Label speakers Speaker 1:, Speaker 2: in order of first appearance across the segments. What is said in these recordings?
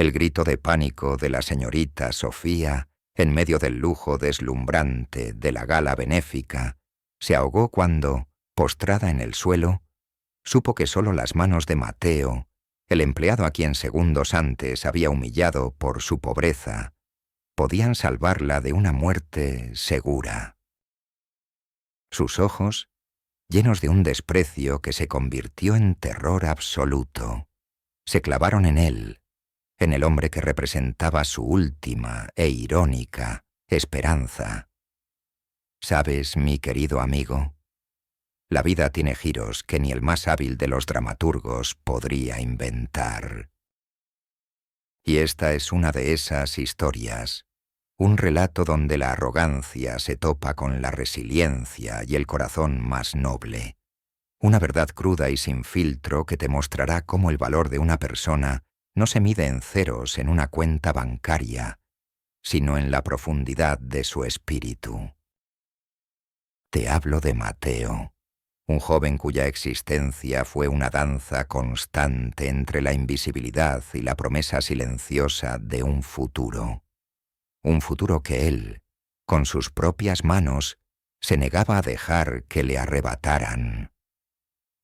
Speaker 1: El grito de pánico de la señorita Sofía, en medio del lujo deslumbrante de la gala benéfica, se ahogó cuando, postrada en el suelo, supo que solo las manos de Mateo, el empleado a quien segundos antes había humillado por su pobreza, podían salvarla de una muerte segura. Sus ojos, llenos de un desprecio que se convirtió en terror absoluto, se clavaron en él, en el hombre que representaba su última e irónica esperanza. ¿Sabes, mi querido amigo? La vida tiene giros que ni el más hábil de los dramaturgos podría inventar. Y esta es una de esas historias, un relato donde la arrogancia se topa con la resiliencia y el corazón más noble. Una verdad cruda y sin filtro que te mostrará cómo el valor de una persona no se mide en ceros en una cuenta bancaria, sino en la profundidad de su espíritu. Te hablo de Mateo, un joven cuya existencia fue una danza constante entre la invisibilidad y la promesa silenciosa de un futuro que él, con sus propias manos, se negaba a dejar que le arrebataran.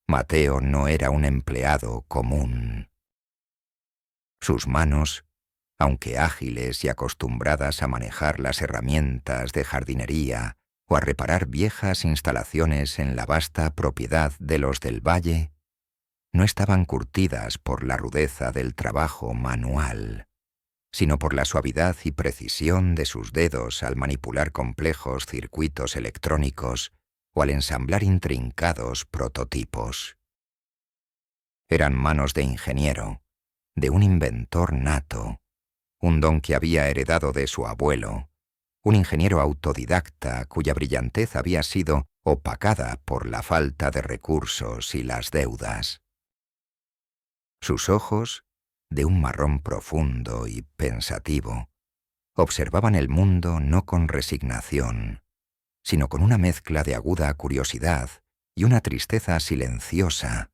Speaker 1: Mateo no era un empleado común. Sus manos, aunque ágiles y acostumbradas a manejar las herramientas de jardinería o a reparar viejas instalaciones en la vasta propiedad de los del Valle, no estaban curtidas por la rudeza del trabajo manual, sino por la suavidad y precisión de sus dedos al manipular complejos circuitos electrónicos o al ensamblar intrincados prototipos. Eran manos de ingeniero, de un inventor nato, un don que había heredado de su abuelo, un ingeniero autodidacta cuya brillantez había sido opacada por la falta de recursos y las deudas. Sus ojos, de un marrón profundo y pensativo, observaban el mundo no con resignación, sino con una mezcla de aguda curiosidad y una tristeza silenciosa,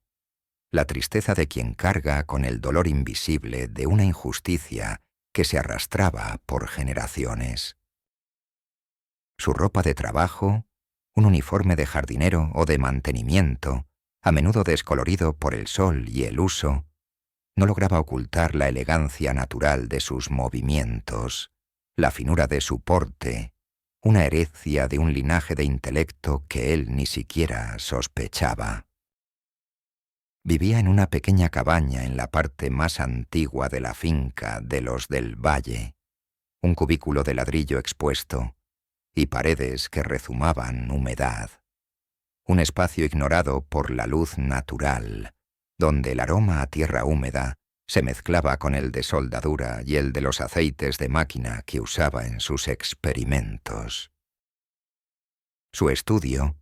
Speaker 1: la tristeza de quien carga con el dolor invisible de una injusticia que se arrastraba por generaciones. Su ropa de trabajo, un uniforme de jardinero o de mantenimiento, a menudo descolorido por el sol y el uso, no lograba ocultar la elegancia natural de sus movimientos, la finura de su porte, una herencia de un linaje de intelecto que él ni siquiera sospechaba. Vivía en una pequeña cabaña en la parte más antigua de la finca de los del Valle, un cubículo de ladrillo expuesto y paredes que rezumaban humedad, un espacio ignorado por la luz natural, donde el aroma a tierra húmeda se mezclaba con el de soldadura y el de los aceites de máquina que usaba en sus experimentos. Su estudio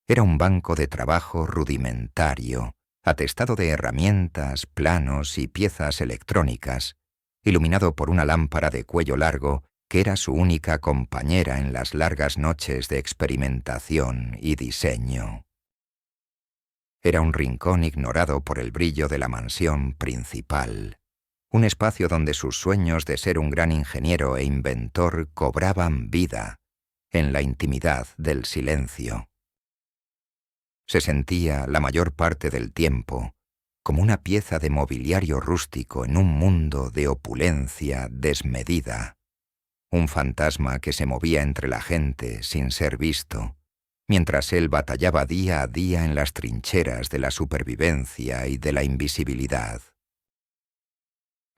Speaker 1: era un banco de trabajo rudimentario, atestado de herramientas, planos y piezas electrónicas, iluminado por una lámpara de cuello largo que era su única compañera en las largas noches de experimentación y diseño. Era un rincón ignorado por el brillo de la mansión principal, un espacio donde sus sueños de ser un gran ingeniero e inventor cobraban vida, en la intimidad del silencio. Se sentía la mayor parte del tiempo como una pieza de mobiliario rústico en un mundo de opulencia desmedida, un fantasma que se movía entre la gente sin ser visto, mientras él batallaba día a día en las trincheras de la supervivencia y de la invisibilidad.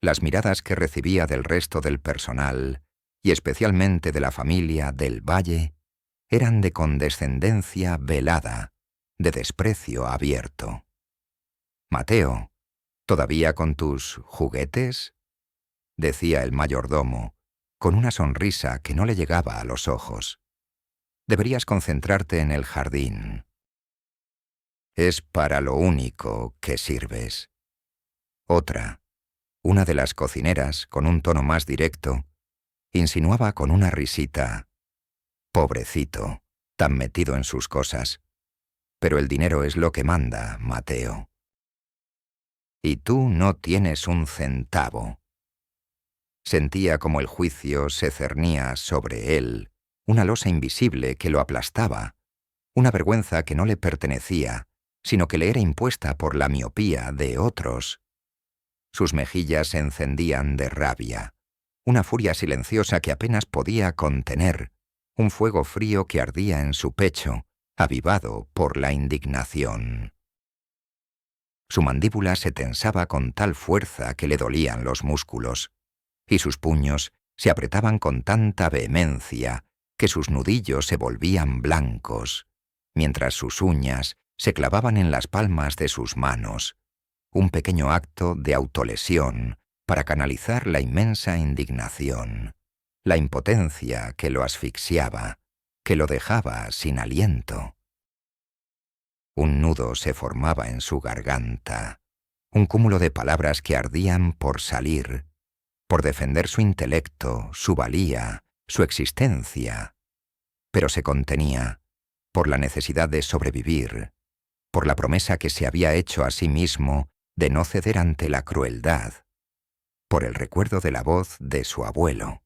Speaker 1: Las miradas que recibía del resto del personal, y especialmente de la familia del Valle, eran de condescendencia velada, de desprecio abierto. «Mateo, ¿todavía con tus juguetes?», decía el mayordomo, con una sonrisa que no le llegaba a los ojos. «Deberías concentrarte en el jardín. Es para lo único que sirves». Otra, una de las cocineras, con un tono más directo, insinuaba con una risita: «Pobrecito, tan metido en sus cosas. Pero el dinero es lo que manda, Mateo. Y tú no tienes un centavo». Sentía como el juicio se cernía sobre él, una losa invisible que lo aplastaba, una vergüenza que no le pertenecía, sino que le era impuesta por la miopía de otros. Sus mejillas se encendían de rabia, una furia silenciosa que apenas podía contener, un fuego frío que ardía en su pecho, avivado por la indignación. Su mandíbula se tensaba con tal fuerza que le dolían los músculos, y sus puños se apretaban con tanta vehemencia que sus nudillos se volvían blancos, mientras sus uñas se clavaban en las palmas de sus manos, un pequeño acto de autolesión para canalizar la inmensa indignación, la impotencia que lo asfixiaba, que lo dejaba sin aliento. Un nudo se formaba en su garganta, un cúmulo de palabras que ardían por salir, por defender su intelecto, su valía, su existencia, pero se contenía por la necesidad de sobrevivir, por la promesa que se había hecho a sí mismo de no ceder ante la crueldad, por el recuerdo de la voz de su abuelo.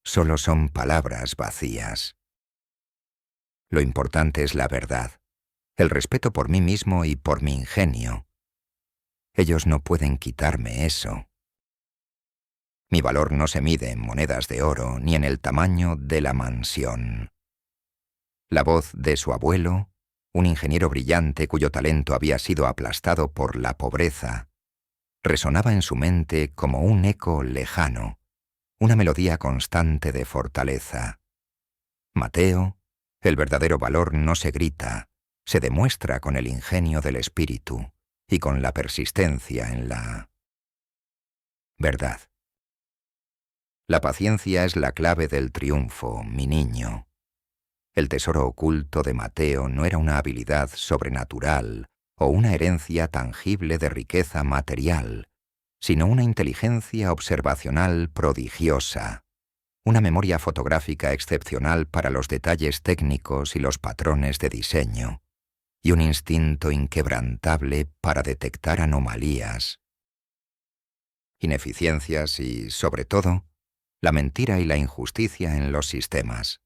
Speaker 1: Solo son palabras vacías. Lo importante es la verdad, el respeto por mí mismo y por mi ingenio. Ellos no pueden quitarme eso. Mi valor no se mide en monedas de oro ni en el tamaño de la mansión. La voz de su abuelo, un ingeniero brillante cuyo talento había sido aplastado por la pobreza, resonaba en su mente como un eco lejano, una melodía constante de fortaleza. Mateo, el verdadero valor no se grita, se demuestra con el ingenio del espíritu y con la persistencia en la verdad. La paciencia es la clave del triunfo, mi niño. El tesoro oculto de Mateo no era una habilidad sobrenatural o una herencia tangible de riqueza material, sino una inteligencia observacional prodigiosa, una memoria fotográfica excepcional para los detalles técnicos y los patrones de diseño, y un instinto inquebrantable para detectar anomalías, ineficiencias y, sobre todo, la mentira y la injusticia en los sistemas.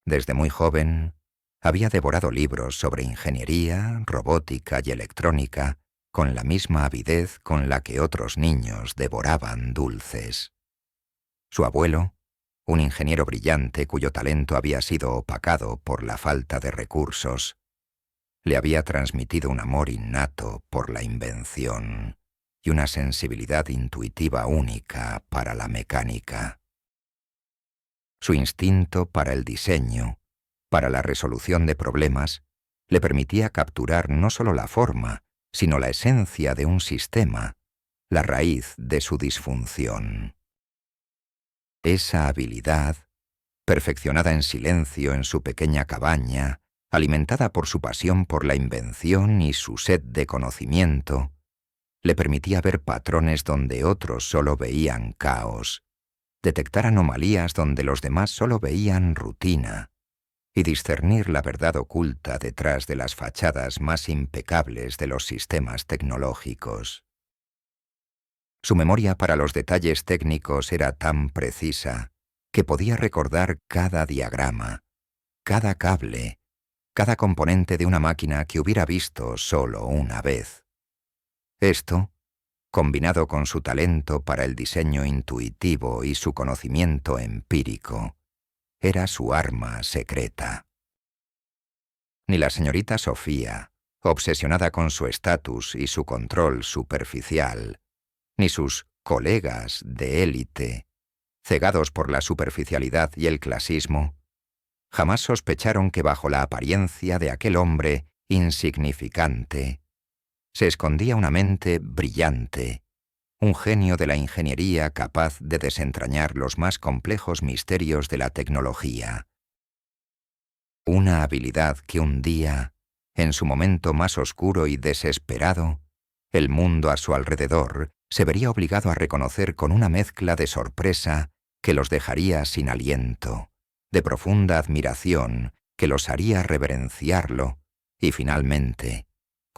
Speaker 1: Desde muy joven, había devorado libros sobre ingeniería, robótica y electrónica con la misma avidez con la que otros niños devoraban dulces. Su abuelo, un ingeniero brillante cuyo talento había sido opacado por la falta de recursos, le había transmitido un amor innato por la invención y una sensibilidad intuitiva única para la mecánica. Su instinto para el diseño, para la resolución de problemas, le permitía capturar no solo la forma, sino la esencia de un sistema, la raíz de su disfunción. Esa habilidad, perfeccionada en silencio en su pequeña cabaña, alimentada por su pasión por la invención y su sed de conocimiento, le permitía ver patrones donde otros solo veían caos, detectar anomalías donde los demás solo veían rutina, y discernir la verdad oculta detrás de las fachadas más impecables de los sistemas tecnológicos. Su memoria para los detalles técnicos era tan precisa que podía recordar cada diagrama, cada cable, cada componente de una máquina que hubiera visto solo una vez. Esto, combinado con su talento para el diseño intuitivo y su conocimiento empírico, era su arma secreta. Ni la señorita Sofía, obsesionada con su estatus y su control superficial, ni sus colegas de élite, cegados por la superficialidad y el clasismo, jamás sospecharon que bajo la apariencia de aquel hombre insignificante se escondía una mente brillante, un genio de la ingeniería capaz de desentrañar los más complejos misterios de la tecnología. Una habilidad que un día, en su momento más oscuro y desesperado, el mundo a su alrededor se vería obligado a reconocer con una mezcla de sorpresa que los dejaría sin aliento, de profunda admiración que los haría reverenciarlo y finalmente,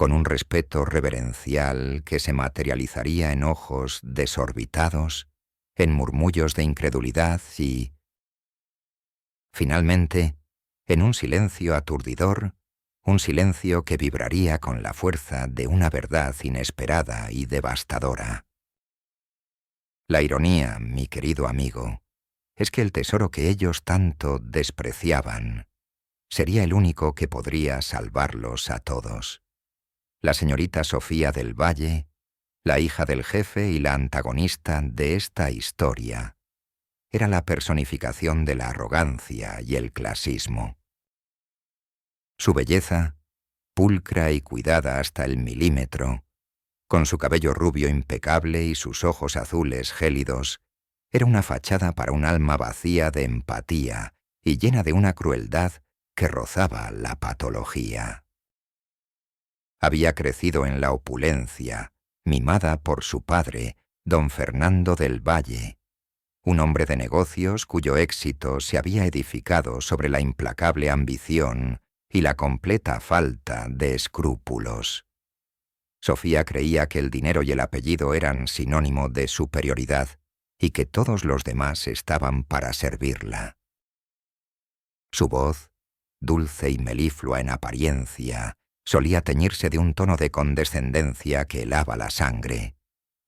Speaker 1: con un respeto reverencial que se materializaría en ojos desorbitados, en murmullos de incredulidad y, finalmente, en un silencio aturdidor, un silencio que vibraría con la fuerza de una verdad inesperada y devastadora. La ironía, mi querido amigo, es que el tesoro que ellos tanto despreciaban sería el único que podría salvarlos a todos. La señorita Sofía del Valle, la hija del jefe y la antagonista de esta historia, era la personificación de la arrogancia y el clasismo. Su belleza, pulcra y cuidada hasta el milímetro, con su cabello rubio impecable y sus ojos azules gélidos, era una fachada para un alma vacía de empatía y llena de una crueldad que rozaba la patología. Había crecido en la opulencia, mimada por su padre, don Fernando del Valle, un hombre de negocios cuyo éxito se había edificado sobre la implacable ambición y la completa falta de escrúpulos. Sofía creía que el dinero y el apellido eran sinónimo de superioridad y que todos los demás estaban para servirla. Su voz, dulce y meliflua en apariencia, solía teñirse de un tono de condescendencia que helaba la sangre,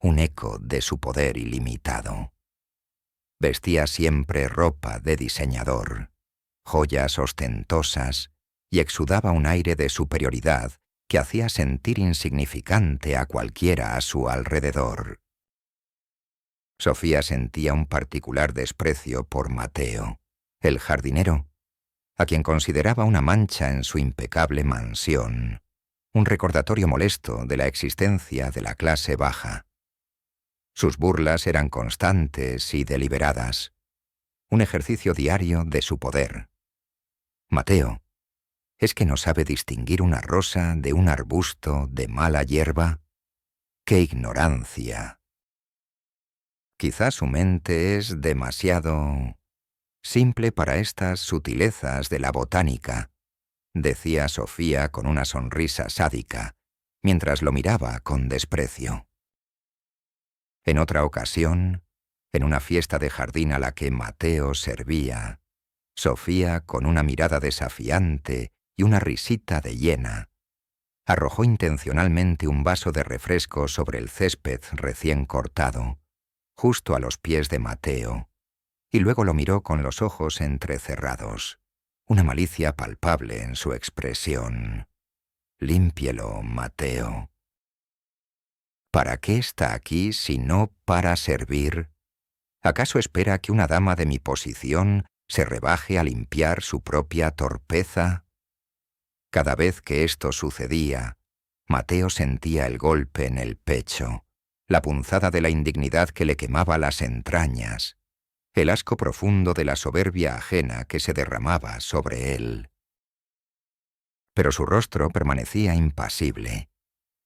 Speaker 1: un eco de su poder ilimitado. Vestía siempre ropa de diseñador, joyas ostentosas, y exudaba un aire de superioridad que hacía sentir insignificante a cualquiera a su alrededor. Sofía sentía un particular desprecio por Mateo, el jardinero, a quien consideraba una mancha en su impecable mansión, un recordatorio molesto de la existencia de la clase baja. Sus burlas eran constantes y deliberadas, un ejercicio diario de su poder. Mateo, ¿es que no sabe distinguir una rosa de un arbusto de mala hierba? ¡Qué ignorancia! Quizá su mente es demasiado simple para estas sutilezas de la botánica, decía Sofía con una sonrisa sádica, mientras lo miraba con desprecio. En otra ocasión, en una fiesta de jardín a la que Mateo servía, Sofía, con una mirada desafiante y una risita de hiena, arrojó intencionalmente un vaso de refresco sobre el césped recién cortado, justo a los pies de Mateo, y luego lo miró con los ojos entrecerrados, una malicia palpable en su expresión. «Límpielo, Mateo. ¿Para qué está aquí si no para servir? ¿Acaso espera que una dama de mi posición se rebaje a limpiar su propia torpeza?» Cada vez que esto sucedía, Mateo sentía el golpe en el pecho, la punzada de la indignidad que le quemaba las entrañas, el asco profundo de la soberbia ajena que se derramaba sobre él. Pero su rostro permanecía impasible,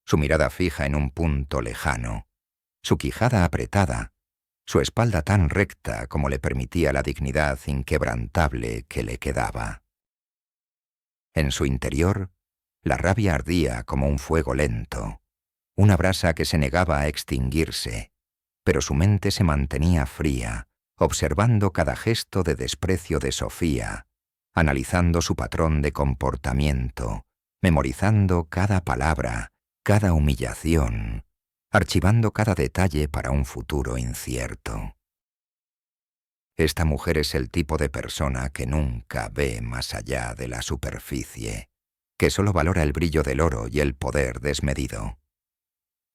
Speaker 1: su mirada fija en un punto lejano, su quijada apretada, su espalda tan recta como le permitía la dignidad inquebrantable que le quedaba. En su interior, la rabia ardía como un fuego lento, una brasa que se negaba a extinguirse, pero su mente se mantenía fría, observando cada gesto de desprecio de Sofía, analizando su patrón de comportamiento, memorizando cada palabra, cada humillación, archivando cada detalle para un futuro incierto. Esta mujer es el tipo de persona que nunca ve más allá de la superficie, que solo valora el brillo del oro y el poder desmedido.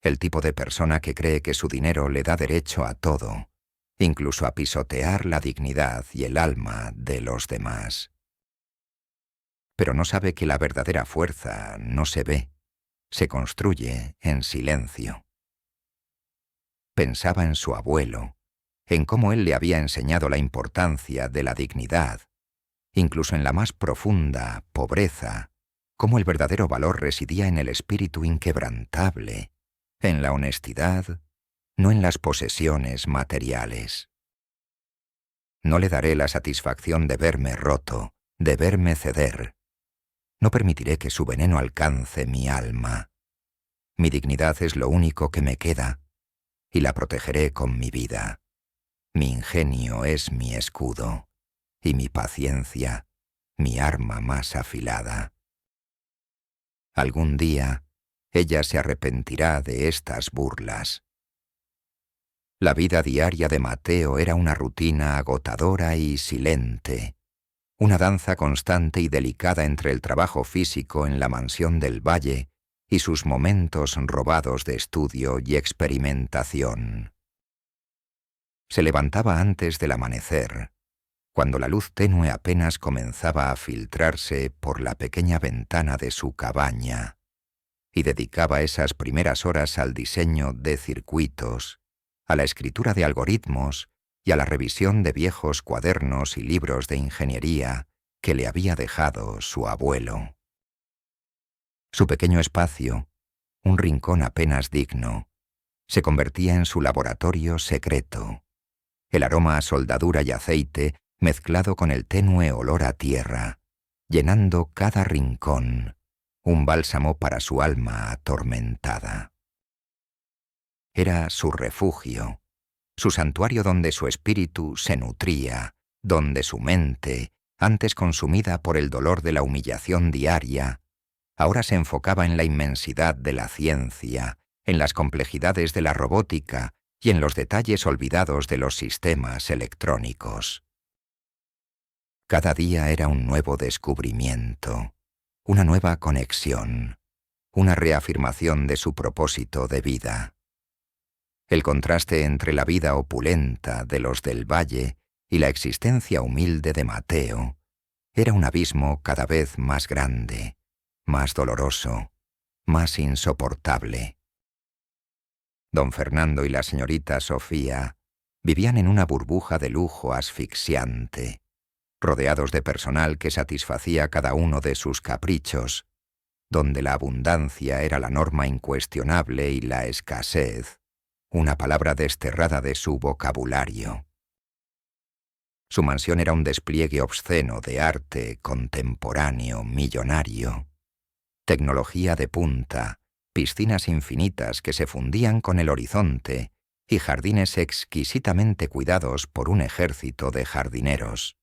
Speaker 1: El tipo de persona que cree que su dinero le da derecho a todo, incluso a pisotear la dignidad y el alma de los demás. Pero no sabe que la verdadera fuerza no se ve, se construye en silencio. Pensaba en su abuelo, en cómo él le había enseñado la importancia de la dignidad, incluso en la más profunda pobreza, cómo el verdadero valor residía en el espíritu inquebrantable, en la honestidad, no en las posesiones materiales. No le daré la satisfacción de verme roto, de verme ceder. No permitiré que su veneno alcance mi alma. Mi dignidad es lo único que me queda, y la protegeré con mi vida. Mi ingenio es mi escudo, y mi paciencia, mi arma más afilada. Algún día, ella se arrepentirá de estas burlas. La vida diaria de Mateo era una rutina agotadora y silente, una danza constante y delicada entre el trabajo físico en la mansión del valle y sus momentos robados de estudio y experimentación. Se levantaba antes del amanecer, cuando la luz tenue apenas comenzaba a filtrarse por la pequeña ventana de su cabaña, y dedicaba esas primeras horas al diseño de circuitos, a la escritura de algoritmos y a la revisión de viejos cuadernos y libros de ingeniería que le había dejado su abuelo. Su pequeño espacio, un rincón apenas digno, se convertía en su laboratorio secreto. El aroma a soldadura y aceite mezclado con el tenue olor a tierra, llenando cada rincón, un bálsamo para su alma atormentada. Era su refugio, su santuario donde su espíritu se nutría, donde su mente, antes consumida por el dolor de la humillación diaria, ahora se enfocaba en la inmensidad de la ciencia, en las complejidades de la robótica y en los detalles olvidados de los sistemas electrónicos. Cada día era un nuevo descubrimiento, una nueva conexión, una reafirmación de su propósito de vida. El contraste entre la vida opulenta de los del valle y la existencia humilde de Mateo era un abismo cada vez más grande, más doloroso, más insoportable. Don Fernando y la señorita Sofía vivían en una burbuja de lujo asfixiante, rodeados de personal que satisfacía cada uno de sus caprichos, donde la abundancia era la norma incuestionable y la escasez, una palabra desterrada de su vocabulario. Su mansión era un despliegue obsceno de arte contemporáneo millonario, tecnología de punta, piscinas infinitas que se fundían con el horizonte y jardines exquisitamente cuidados por un ejército de jardineros.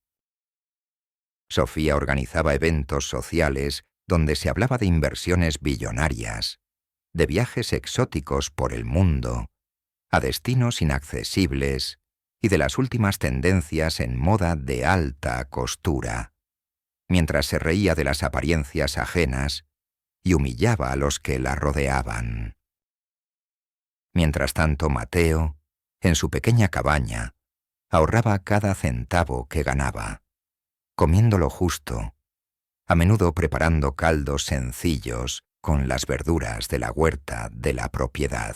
Speaker 1: Sofía organizaba eventos sociales donde se hablaba de inversiones billonarias, de viajes exóticos por el mundo, a destinos inaccesibles y de las últimas tendencias en moda de alta costura, mientras se reía de las apariencias ajenas y humillaba a los que la rodeaban. Mientras tanto, Mateo, en su pequeña cabaña, ahorraba cada centavo que ganaba, comiendo lo justo, a menudo preparando caldos sencillos con las verduras de la huerta de la propiedad.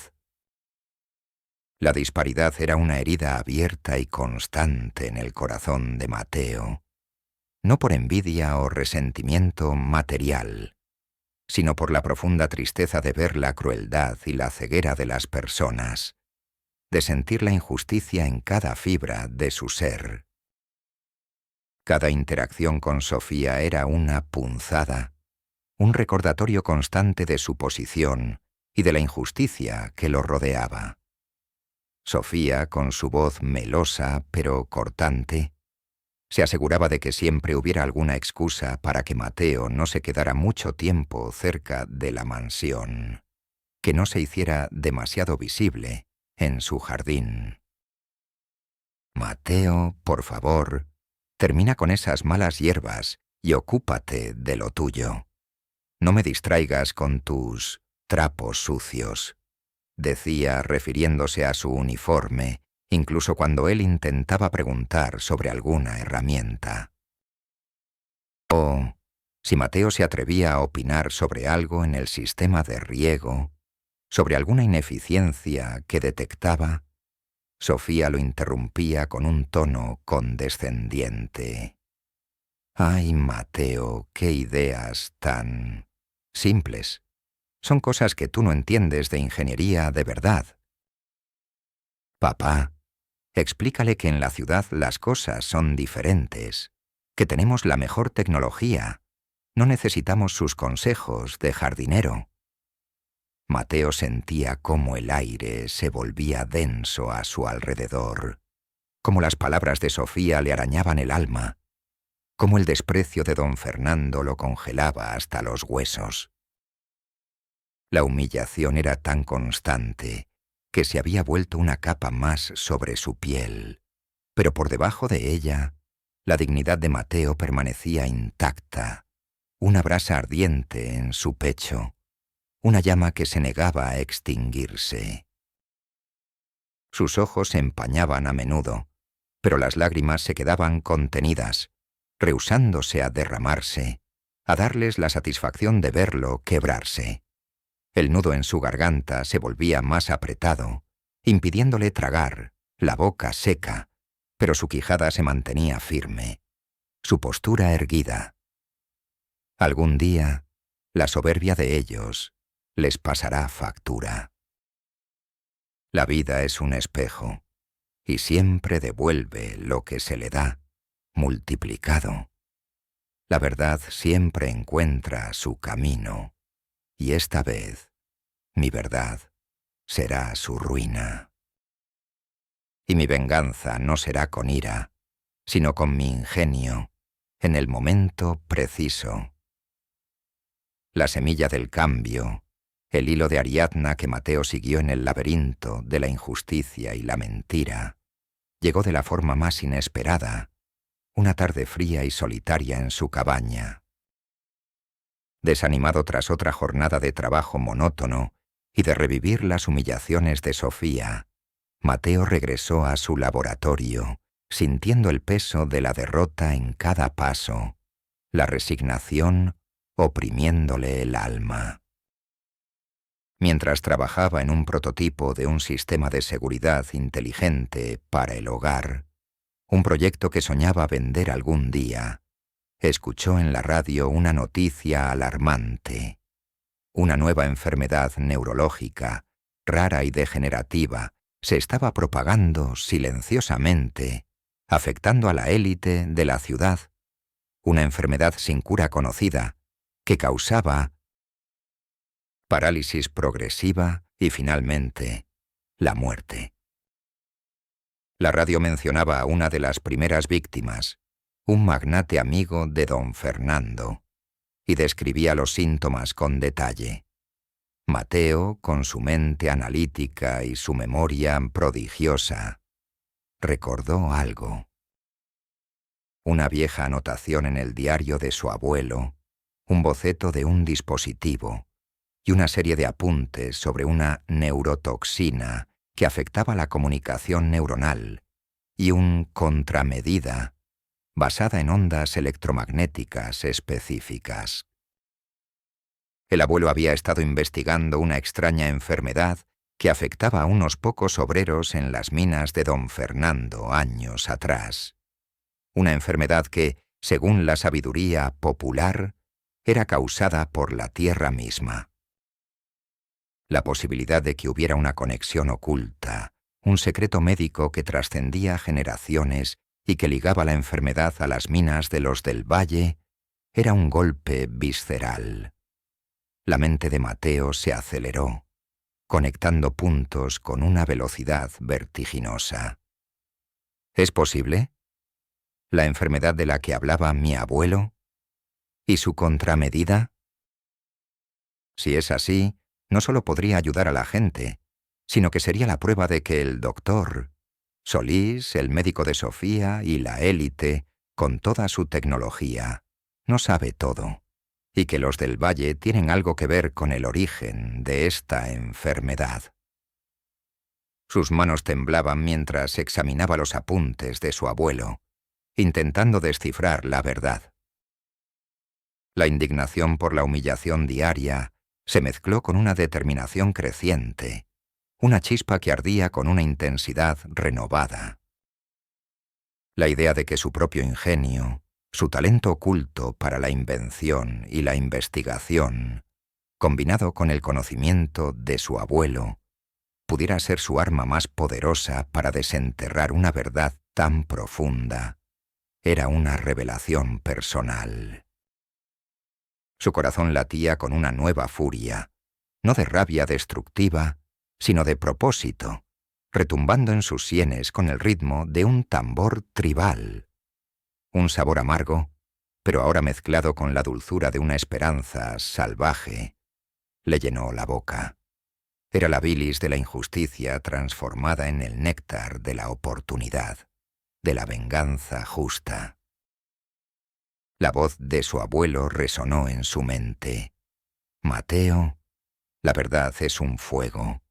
Speaker 1: La disparidad era una herida abierta y constante en el corazón de Mateo, no por envidia o resentimiento material, sino por la profunda tristeza de ver la crueldad y la ceguera de las personas, de sentir la injusticia en cada fibra de su ser. Cada interacción con Sofía era una punzada, un recordatorio constante de su posición y de la injusticia que lo rodeaba. Sofía, con su voz melosa pero cortante, se aseguraba de que siempre hubiera alguna excusa para que Mateo no se quedara mucho tiempo cerca de la mansión, que no se hiciera demasiado visible en su jardín. Mateo, por favor, termina con esas malas hierbas y ocúpate de lo tuyo. No me distraigas con tus trapos sucios, decía refiriéndose a su uniforme, incluso cuando él intentaba preguntar sobre alguna herramienta. O, si Mateo se atrevía a opinar sobre algo en el sistema de riego, sobre alguna ineficiencia que detectaba, Sofía lo interrumpía con un tono condescendiente. «Ay, Mateo, qué ideas tan simples. Son cosas que tú no entiendes de ingeniería de verdad». «Papá, explícale que en la ciudad las cosas son diferentes, que tenemos la mejor tecnología. No necesitamos sus consejos de jardinero». Mateo sentía cómo el aire se volvía denso a su alrededor, cómo las palabras de Sofía le arañaban el alma, cómo el desprecio de don Fernando lo congelaba hasta los huesos. La humillación era tan constante que se había vuelto una capa más sobre su piel, pero por debajo de ella, la dignidad de Mateo permanecía intacta, una brasa ardiente en su pecho, una llama que se negaba a extinguirse. Sus ojos se empañaban a menudo, pero las lágrimas se quedaban contenidas, rehusándose a derramarse, a darles la satisfacción de verlo quebrarse. El nudo en su garganta se volvía más apretado, impidiéndole tragar, la boca seca, pero su quijada se mantenía firme, su postura erguida. Algún día, la soberbia de ellos les pasará factura. La vida es un espejo, y siempre devuelve lo que se le da, multiplicado. La verdad siempre encuentra su camino, y esta vez, mi verdad será su ruina. Y mi venganza no será con ira, sino con mi ingenio, en el momento preciso. La semilla del cambio, el hilo de Ariadna que Mateo siguió en el laberinto de la injusticia y la mentira, llegó de la forma más inesperada, una tarde fría y solitaria en su cabaña. Desanimado tras otra jornada de trabajo monótono y de revivir las humillaciones de Sofía, Mateo regresó a su laboratorio, sintiendo el peso de la derrota en cada paso, la resignación oprimiéndole el alma. Mientras trabajaba en un prototipo de un sistema de seguridad inteligente para el hogar, un proyecto que soñaba vender algún día, escuchó en la radio una noticia alarmante. Una nueva enfermedad neurológica, rara y degenerativa, se estaba propagando silenciosamente, afectando a la élite de la ciudad. Una enfermedad sin cura conocida, que causaba parálisis progresiva y, finalmente, la muerte. La radio mencionaba a una de las primeras víctimas, un magnate amigo de don Fernando, y describía los síntomas con detalle. Mateo, con su mente analítica y su memoria prodigiosa, recordó algo. Una vieja anotación en el diario de su abuelo, un boceto de un dispositivo y una serie de apuntes sobre una neurotoxina que afectaba la comunicación neuronal y un contramedida basada en ondas electromagnéticas específicas. El abuelo había estado investigando una extraña enfermedad que afectaba a unos pocos obreros en las minas de don Fernando años atrás. Una enfermedad que, según la sabiduría popular, era causada por la tierra misma. La posibilidad de que hubiera una conexión oculta, un secreto médico que trascendía generaciones y que ligaba la enfermedad a las minas de los del Valle, era un golpe visceral. La mente de Mateo se aceleró, conectando puntos con una velocidad vertiginosa. ¿Es posible? ¿La enfermedad de la que hablaba mi abuelo? ¿Y su contramedida? Si es así, no solo podría ayudar a la gente, sino que sería la prueba de que el doctor, Solís, el médico de Sofía y la élite, con toda su tecnología, no sabe todo, y que los del Valle tienen algo que ver con el origen de esta enfermedad. Sus manos temblaban mientras examinaba los apuntes de su abuelo, intentando descifrar la verdad. La indignación por la humillación diaria se mezcló con una determinación creciente, una chispa que ardía con una intensidad renovada. La idea de que su propio ingenio, su talento oculto para la invención y la investigación, combinado con el conocimiento de su abuelo, pudiera ser su arma más poderosa para desenterrar una verdad tan profunda, era una revelación personal. Su corazón latía con una nueva furia. no de rabia destructiva, sino de propósito, retumbando en sus sienes con el ritmo de un tambor tribal. Un sabor amargo, pero ahora mezclado con la dulzura de una esperanza salvaje, le llenó la boca. Era la bilis de la injusticia transformada en el néctar de la oportunidad, de la venganza justa. La voz de su abuelo resonó en su mente. Mateo, la verdad es un fuego.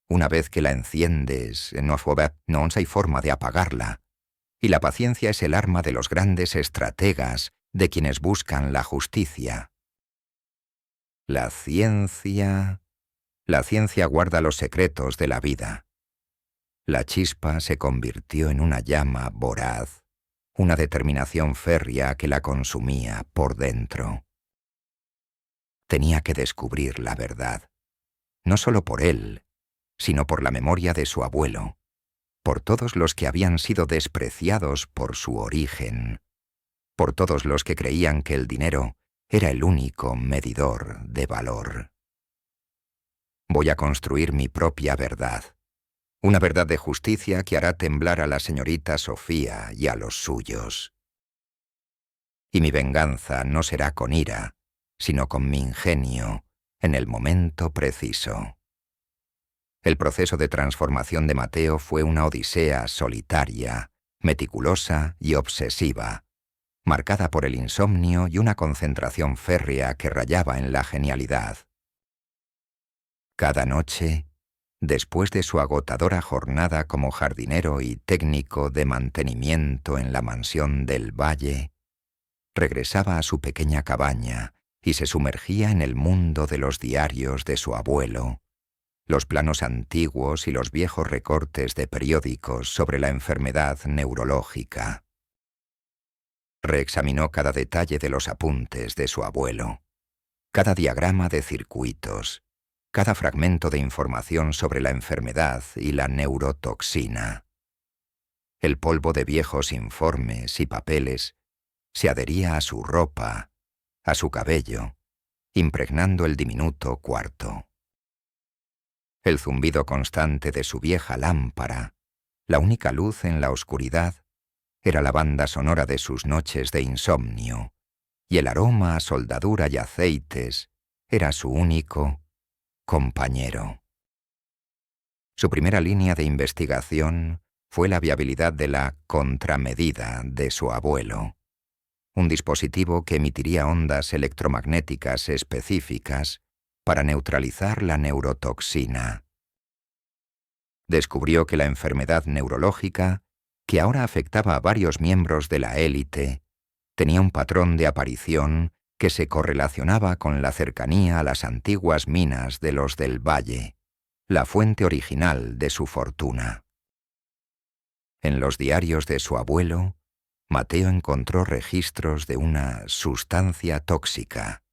Speaker 1: Una vez que la enciendes, no hay forma de apagarla. Y la paciencia es el arma de los grandes estrategas, de quienes buscan la justicia. La ciencia guarda los secretos de la vida. La chispa se convirtió en una llama voraz, una determinación férrea que la consumía por dentro. Tenía que descubrir la verdad, no solo por él, sino por la memoria de su abuelo, por todos los que habían sido despreciados por su origen, por todos los que creían que el dinero era el único medidor de valor. Voy a construir mi propia verdad, una verdad de justicia que hará temblar a la señorita Sofía y a los suyos. Y mi venganza no será con ira, sino con mi ingenio, en el momento preciso. El proceso de transformación de Mateo fue una odisea solitaria, meticulosa y obsesiva, marcada por el insomnio y una concentración férrea que rayaba en la genialidad. Cada noche, después de su agotadora jornada como jardinero y técnico de mantenimiento en la mansión del Valle, regresaba a su pequeña cabaña y se sumergía en el mundo de los diarios de su abuelo, los planos antiguos y los viejos recortes de periódicos sobre la enfermedad neurológica. Reexaminó cada detalle de los apuntes de su abuelo, cada diagrama de circuitos, cada fragmento de información sobre la enfermedad y la neurotoxina. El polvo de viejos informes y papeles se adhería a su ropa, a su cabello, impregnando el diminuto cuarto. El zumbido constante de su vieja lámpara, la única luz en la oscuridad, era la banda sonora de sus noches de insomnio, y el aroma a soldadura y aceites era su único compañero. Su primera línea de investigación fue la viabilidad de la contramedida de su abuelo, un dispositivo que emitiría ondas electromagnéticas específicas para neutralizar la neurotoxina. Descubrió que la enfermedad neurológica, que ahora afectaba a varios miembros de la élite, tenía un patrón de aparición que se correlacionaba con la cercanía a las antiguas minas de los del Valle, la fuente original de su fortuna. En los diarios de su abuelo, Mateo encontró registros de una sustancia tóxica,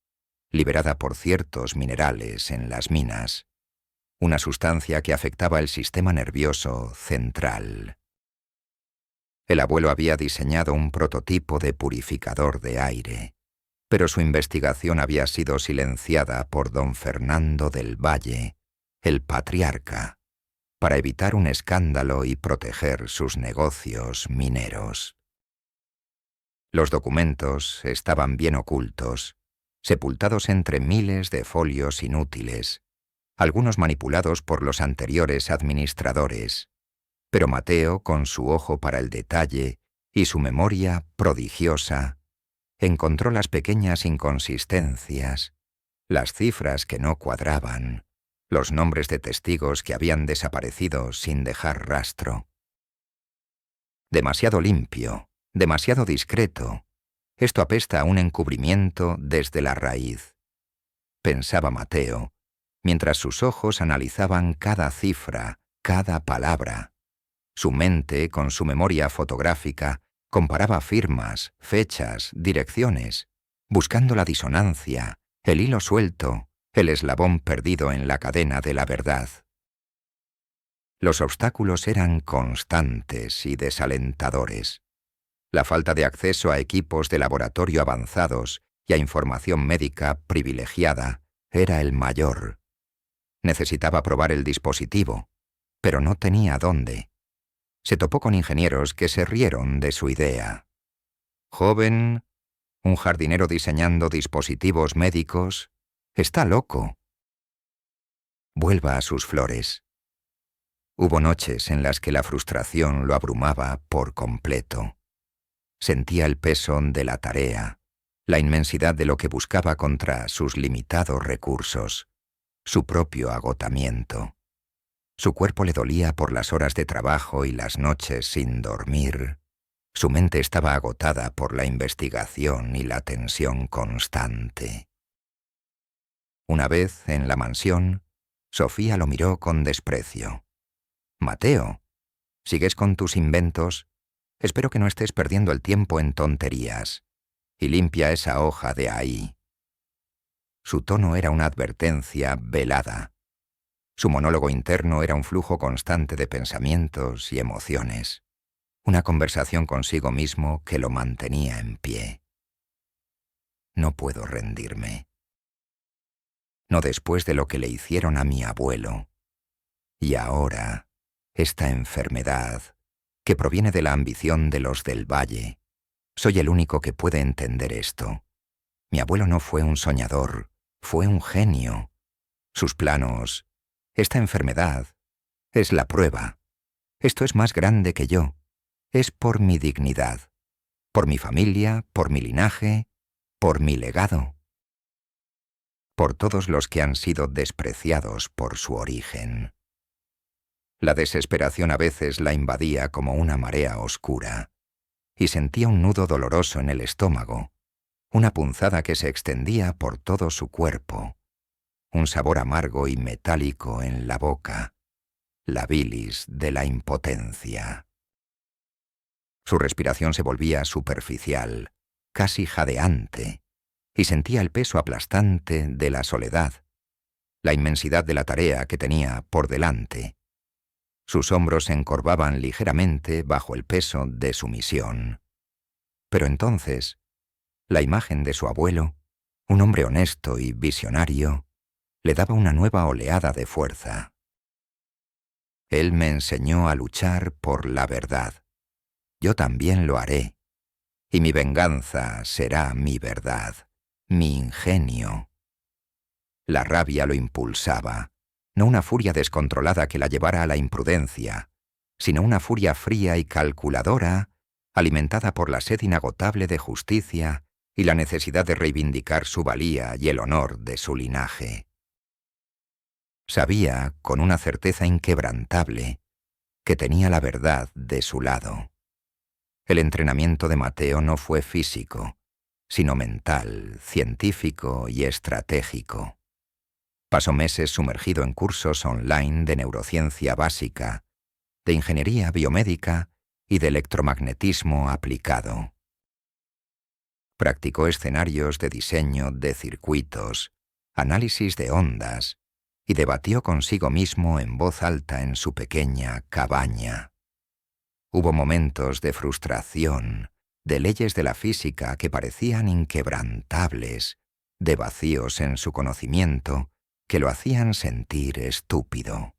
Speaker 1: liberada por ciertos minerales en las minas, una sustancia que afectaba el sistema nervioso central. El abuelo había diseñado un prototipo de purificador de aire, pero su investigación había sido silenciada por don Fernando del Valle, el patriarca, para evitar un escándalo y proteger sus negocios mineros. Los documentos estaban bien ocultos, sepultados entre miles de folios inútiles, algunos manipulados por los anteriores administradores, pero Mateo, con su ojo para el detalle y su memoria prodigiosa, encontró las pequeñas inconsistencias, las cifras que no cuadraban, los nombres de testigos que habían desaparecido sin dejar rastro. Demasiado limpio, demasiado discreto. Esto apesta a un encubrimiento desde la raíz, pensaba Mateo, mientras sus ojos analizaban cada cifra, cada palabra. Su mente, con su memoria fotográfica, comparaba firmas, fechas, direcciones, buscando la disonancia, el hilo suelto, el eslabón perdido en la cadena de la verdad. Los obstáculos eran constantes y desalentadores. La falta de acceso a equipos de laboratorio avanzados y a información médica privilegiada era el mayor. Necesitaba probar el dispositivo, pero no tenía dónde. Se topó con ingenieros que se rieron de su idea. Joven, un jardinero diseñando dispositivos médicos, está loco. Vuelva a sus flores. Hubo noches en las que la frustración lo abrumaba por completo. Sentía el peso de la tarea, la inmensidad de lo que buscaba contra sus limitados recursos, su propio agotamiento. Su cuerpo le dolía por las horas de trabajo y las noches sin dormir. Su mente estaba agotada por la investigación y la tensión constante. Una vez, en la mansión, Sofía lo miró con desprecio. «Mateo, ¿sigues con tus inventos? Espero que no estés perdiendo el tiempo en tonterías. Y limpia esa hoja de ahí». Su tono era una advertencia velada. Su monólogo interno era un flujo constante de pensamientos y emociones. Una conversación consigo mismo que lo mantenía en pie. No puedo rendirme. No después de lo que le hicieron a mi abuelo. Y ahora, esta enfermedad, que proviene de la ambición de los del Valle. Soy el único que puede entender esto. Mi abuelo no fue un soñador, fue un genio. Sus planos, esta enfermedad, es la prueba. Esto es más grande que yo. Es por mi dignidad, por mi familia, por mi linaje, por mi legado. Por todos los que han sido despreciados por su origen. La desesperación a veces la invadía como una marea oscura, y sentía un nudo doloroso en el estómago, una punzada que se extendía por todo su cuerpo, un sabor amargo y metálico en la boca, la bilis de la impotencia. Su respiración se volvía superficial, casi jadeante, y sentía el peso aplastante de la soledad, la inmensidad de la tarea que tenía por delante. Sus hombros se encorvaban ligeramente bajo el peso de su misión. Pero entonces, la imagen de su abuelo, un hombre honesto y visionario, le daba una nueva oleada de fuerza. Él me enseñó a luchar por la verdad. Yo también lo haré. Y mi venganza será mi verdad, mi ingenio. La rabia lo impulsaba, no una furia descontrolada que la llevara a la imprudencia, sino una furia fría y calculadora, alimentada por la sed inagotable de justicia y la necesidad de reivindicar su valía y el honor de su linaje. Sabía, con una certeza inquebrantable, que tenía la verdad de su lado. El entrenamiento de Mateo no fue físico, sino mental, científico y estratégico. Pasó meses sumergido en cursos online de neurociencia básica, de ingeniería biomédica y de electromagnetismo aplicado. Practicó escenarios de diseño de circuitos, análisis de ondas, y debatió consigo mismo en voz alta en su pequeña cabaña. Hubo momentos de frustración, de leyes de la física que parecían inquebrantables, de vacíos en su conocimiento que lo hacían sentir estúpido.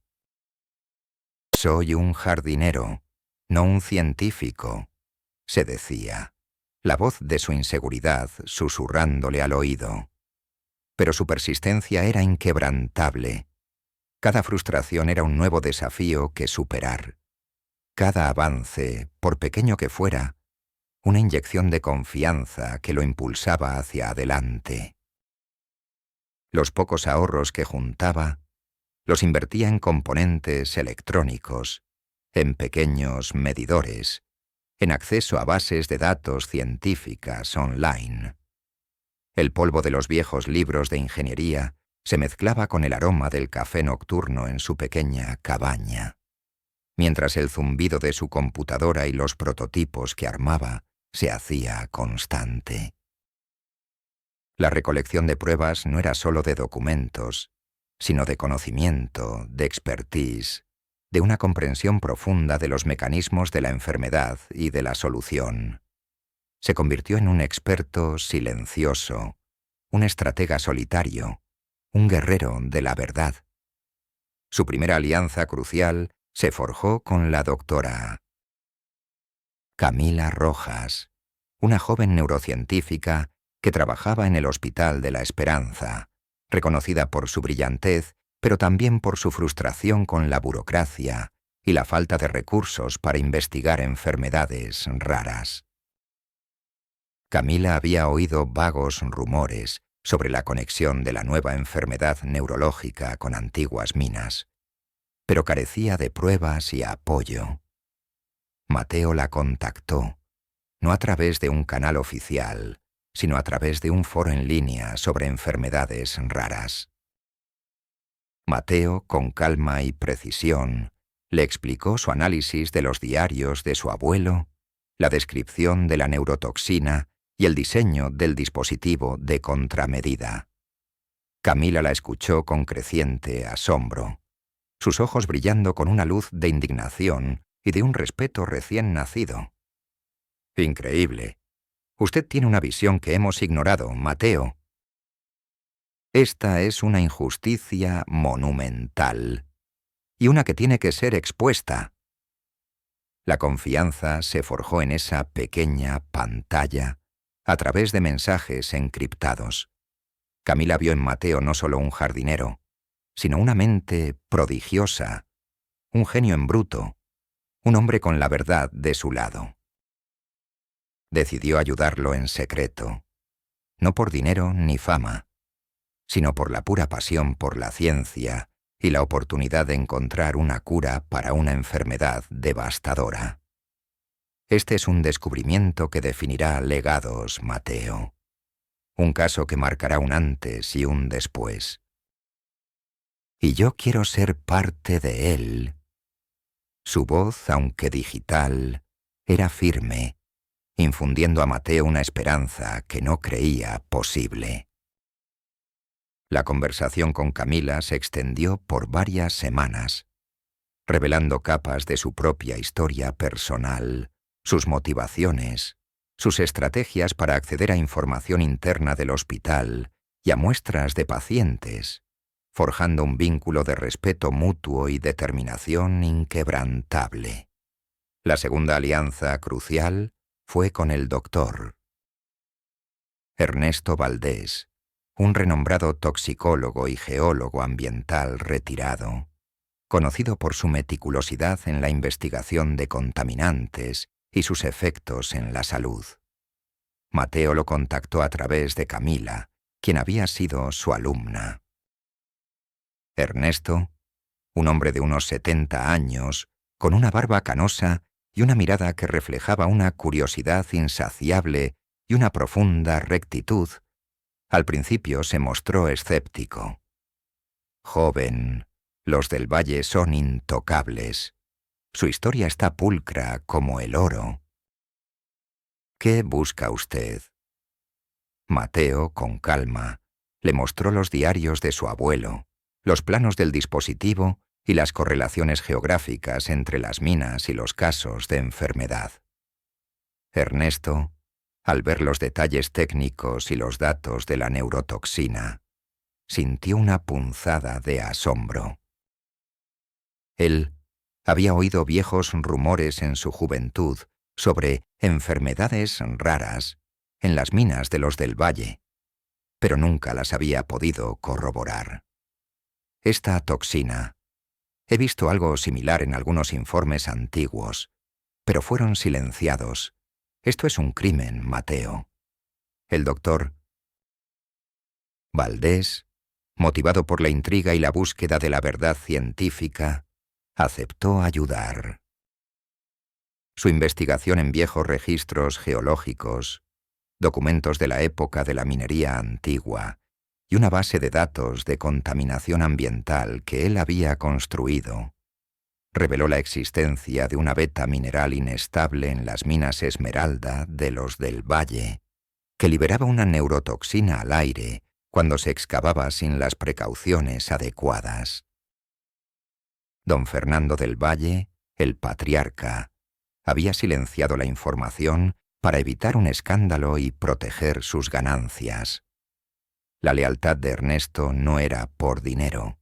Speaker 1: «Soy un jardinero, no un científico», se decía, la voz de su inseguridad susurrándole al oído. Pero su persistencia era inquebrantable. Cada frustración era un nuevo desafío que superar. Cada avance, por pequeño que fuera, una inyección de confianza que lo impulsaba hacia adelante. Los pocos ahorros que juntaba, los invertía en componentes electrónicos, en pequeños medidores, en acceso a bases de datos científicas online. El polvo de los viejos libros de ingeniería se mezclaba con el aroma del café nocturno en su pequeña cabaña, mientras el zumbido de su computadora y los prototipos que armaba se hacía constante. La recolección de pruebas no era solo de documentos, sino de conocimiento, de expertise, de una comprensión profunda de los mecanismos de la enfermedad y de la solución. Se convirtió en un experto silencioso, un estratega solitario, un guerrero de la verdad. Su primera alianza crucial se forjó con la doctora Camila Rojas, una joven neurocientífica que trabajaba en el Hospital de la Esperanza, reconocida por su brillantez, pero también por su frustración con la burocracia y la falta de recursos para investigar enfermedades raras. Camila había oído vagos rumores sobre la conexión de la nueva enfermedad neurológica con antiguas minas, pero carecía de pruebas y apoyo. Mateo la contactó, no a través de un canal oficial, sino a través de un foro en línea sobre enfermedades raras. Mateo, con calma y precisión, le explicó su análisis de los diarios de su abuelo, la descripción de la neurotoxina y el diseño del dispositivo de contramedida. Camila la escuchó con creciente asombro, sus ojos brillando con una luz de indignación y de un respeto recién nacido. «Increíble. Usted tiene una visión que hemos ignorado, Mateo. Esta es una injusticia monumental, y una que tiene que ser expuesta». La confianza se forjó en esa pequeña pantalla a través de mensajes encriptados. Camila vio en Mateo no solo un jardinero, sino una mente prodigiosa, un genio en bruto, un hombre con la verdad de su lado. Decidió ayudarlo en secreto, no por dinero ni fama, sino por la pura pasión por la ciencia y la oportunidad de encontrar una cura para una enfermedad devastadora. Este es un descubrimiento que definirá legados, Mateo. Un caso que marcará un antes y un después. Y yo quiero ser parte de él. Su voz, aunque digital, era firme, infundiendo a Mateo una esperanza que no creía posible. La conversación con Camila se extendió por varias semanas, revelando capas de su propia historia personal, sus motivaciones, sus estrategias para acceder a información interna del hospital y a muestras de pacientes, forjando un vínculo de respeto mutuo y determinación inquebrantable. La segunda alianza crucial fue con el doctor Ernesto Valdés, un renombrado toxicólogo y geólogo ambiental retirado, conocido por su meticulosidad en la investigación de contaminantes y sus efectos en la salud. Mateo lo contactó a través de Camila, quien había sido su alumna. Ernesto, un hombre de unos 70 años, con una barba canosa y una mirada que reflejaba una curiosidad insaciable y una profunda rectitud, al principio se mostró escéptico. «Joven, los del Valle son intocables. Su historia está pulcra como el oro». «¿Qué busca usted?». Mateo, con calma, le mostró los diarios de su abuelo, los planos del dispositivo y las correlaciones geográficas entre las minas y los casos de enfermedad. Ernesto, al ver los detalles técnicos y los datos de la neurotoxina, sintió una punzada de asombro. Él había oído viejos rumores en su juventud sobre enfermedades raras en las minas de los del Valle, pero nunca las había podido corroborar. Esta toxina, he visto algo similar en algunos informes antiguos, pero fueron silenciados. Esto es un crimen, Mateo. El doctor Valdés, motivado por la intriga y la búsqueda de la verdad científica, aceptó ayudar. Su investigación en viejos registros geológicos, documentos de la época de la minería antigua y una base de datos de contaminación ambiental que él había construido, reveló la existencia de una beta mineral inestable en las minas Esmeralda de los del Valle, que liberaba una neurotoxina al aire cuando se excavaba sin las precauciones adecuadas. Don Fernando del Valle, el patriarca, había silenciado la información para evitar un escándalo y proteger sus ganancias. La lealtad de Ernesto no era por dinero,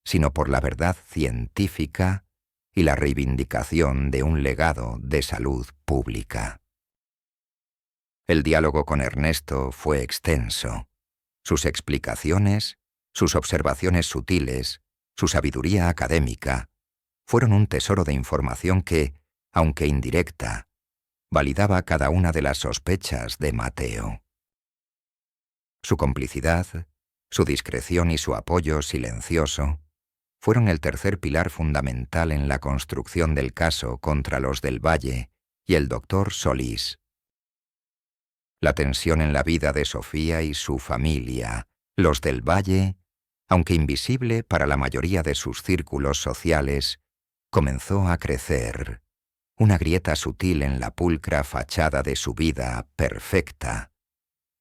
Speaker 1: sino por la verdad científica y la reivindicación de un legado de salud pública. El diálogo con Ernesto fue extenso. Sus explicaciones, sus observaciones sutiles, su sabiduría académica, fueron un tesoro de información que, aunque indirecta, validaba cada una de las sospechas de Mateo. Su complicidad, su discreción y su apoyo silencioso fueron el tercer pilar fundamental en la construcción del caso contra los del Valle y el doctor Solís. La tensión en la vida de Sofía y su familia, los del Valle, aunque invisible para la mayoría de sus círculos sociales, comenzó a crecer, una grieta sutil en la pulcra fachada de su vida perfecta,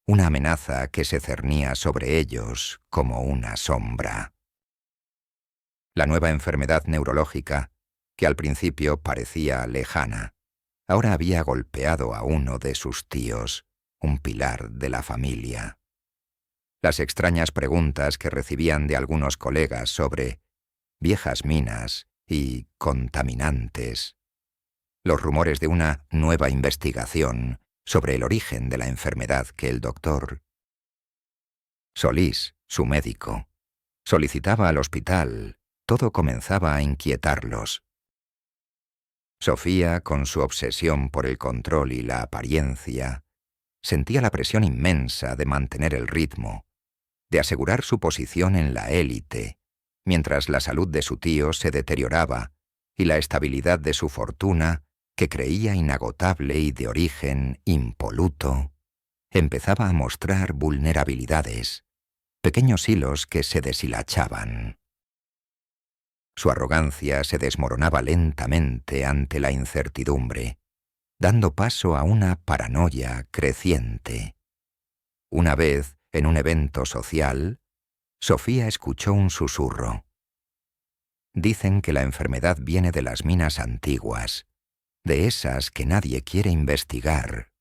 Speaker 1: una amenaza que se cernía sobre ellos como una sombra. La nueva enfermedad neurológica, que al principio parecía lejana, ahora había golpeado a uno de sus tíos, un pilar de la familia. Las extrañas preguntas que recibían de algunos colegas sobre viejas minas y contaminantes, los rumores de una nueva investigación sobre el origen de la enfermedad que el doctor Solís, su médico, solicitaba al hospital, todo comenzaba a inquietarlos. Sofía, con su obsesión por el control y la apariencia, sentía la presión inmensa de mantener el ritmo, de asegurar su posición en la élite, mientras la salud de su tío se deterioraba y la estabilidad de su fortuna, que creía inagotable y de origen impoluto, empezaba a mostrar vulnerabilidades, pequeños hilos que se deshilachaban. Su arrogancia se desmoronaba lentamente ante la incertidumbre, dando paso a una paranoia creciente. Una vez, en un evento social, Sofía escuchó un susurro. Dicen que la enfermedad viene de las minas antiguas, de esas que nadie quiere investigar.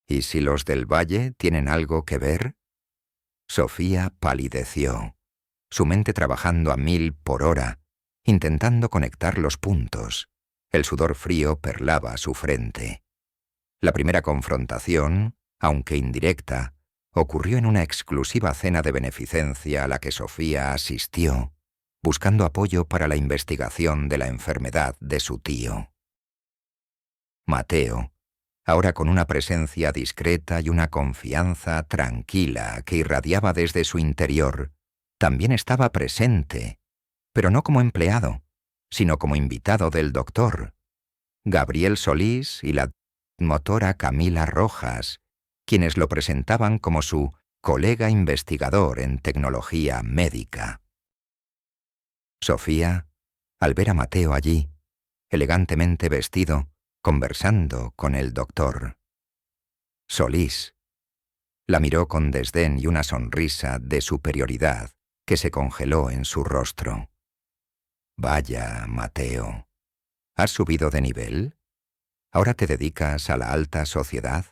Speaker 1: ¿Y si los del Valle tienen algo que ver? Sofía palideció, su mente trabajando a 1000 por hora, intentando conectar los puntos. El sudor frío perlaba su frente. La primera confrontación, aunque indirecta, ocurrió en una exclusiva cena de beneficencia a la que Sofía asistió, buscando apoyo para la investigación de la enfermedad de su tío. Mateo, ahora con una presencia discreta y una confianza tranquila que irradiaba desde su interior, también estaba presente, pero no como empleado, sino como invitado del doctor, Gabriel Solís y la motora Camila Rojas, quienes lo presentaban como su colega investigador en tecnología médica. Sofía, al ver a Mateo allí, elegantemente vestido, conversando con el doctor Solís, la miró con desdén y una sonrisa de superioridad que se congeló en su rostro. «Vaya, Mateo, ¿has subido de nivel? ¿Ahora te dedicas a la alta sociedad?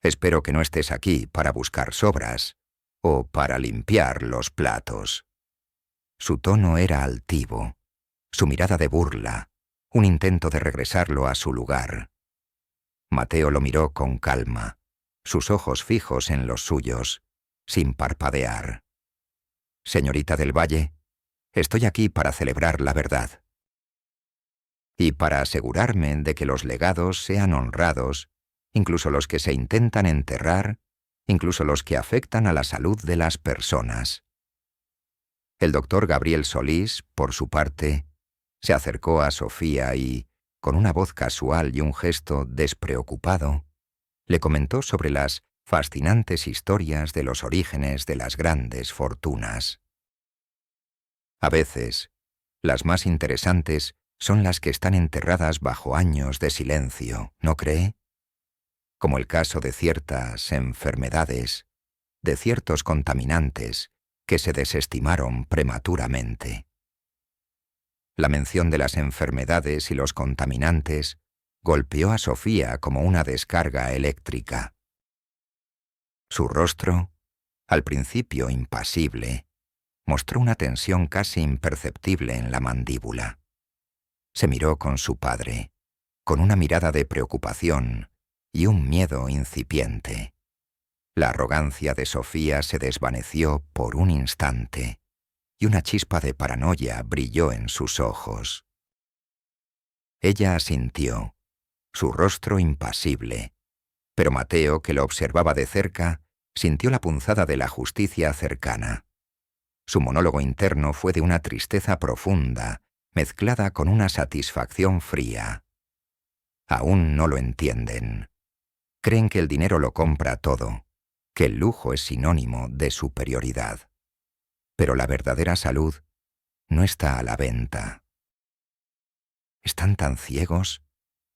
Speaker 1: Espero que no estés aquí para buscar sobras o para limpiar los platos». Su tono era altivo, su mirada de burla, un intento de regresarlo a su lugar. Mateo lo miró con calma, sus ojos fijos en los suyos, sin parpadear. «Señorita del Valle, estoy aquí para celebrar la verdad. Y para asegurarme de que los legados sean honrados, incluso los que se intentan enterrar, incluso los que afectan a la salud de las personas». El doctor Gabriel Solís, por su parte, se acercó a Sofía y, con una voz casual y un gesto despreocupado, le comentó sobre las fascinantes historias de los orígenes de las grandes fortunas. A veces, las más interesantes son las que están enterradas bajo años de silencio, ¿no cree? Como el caso de ciertas enfermedades, de ciertos contaminantes que se desestimaron prematuramente. La mención de las enfermedades y los contaminantes golpeó a Sofía como una descarga eléctrica. Su rostro, al principio impasible, mostró una tensión casi imperceptible en la mandíbula. Se miró con su padre, con una mirada de preocupación y un miedo incipiente. La arrogancia de Sofía se desvaneció por un instante y una chispa de paranoia brilló en sus ojos. Ella asintió, su rostro impasible, pero Mateo, que lo observaba de cerca, sintió la punzada de la justicia cercana. Su monólogo interno fue de una tristeza profunda, mezclada con una satisfacción fría. Aún no lo entienden. Creen que el dinero lo compra todo, que el lujo es sinónimo de superioridad. Pero la verdadera salud no está a la venta. ¿Están tan ciegos?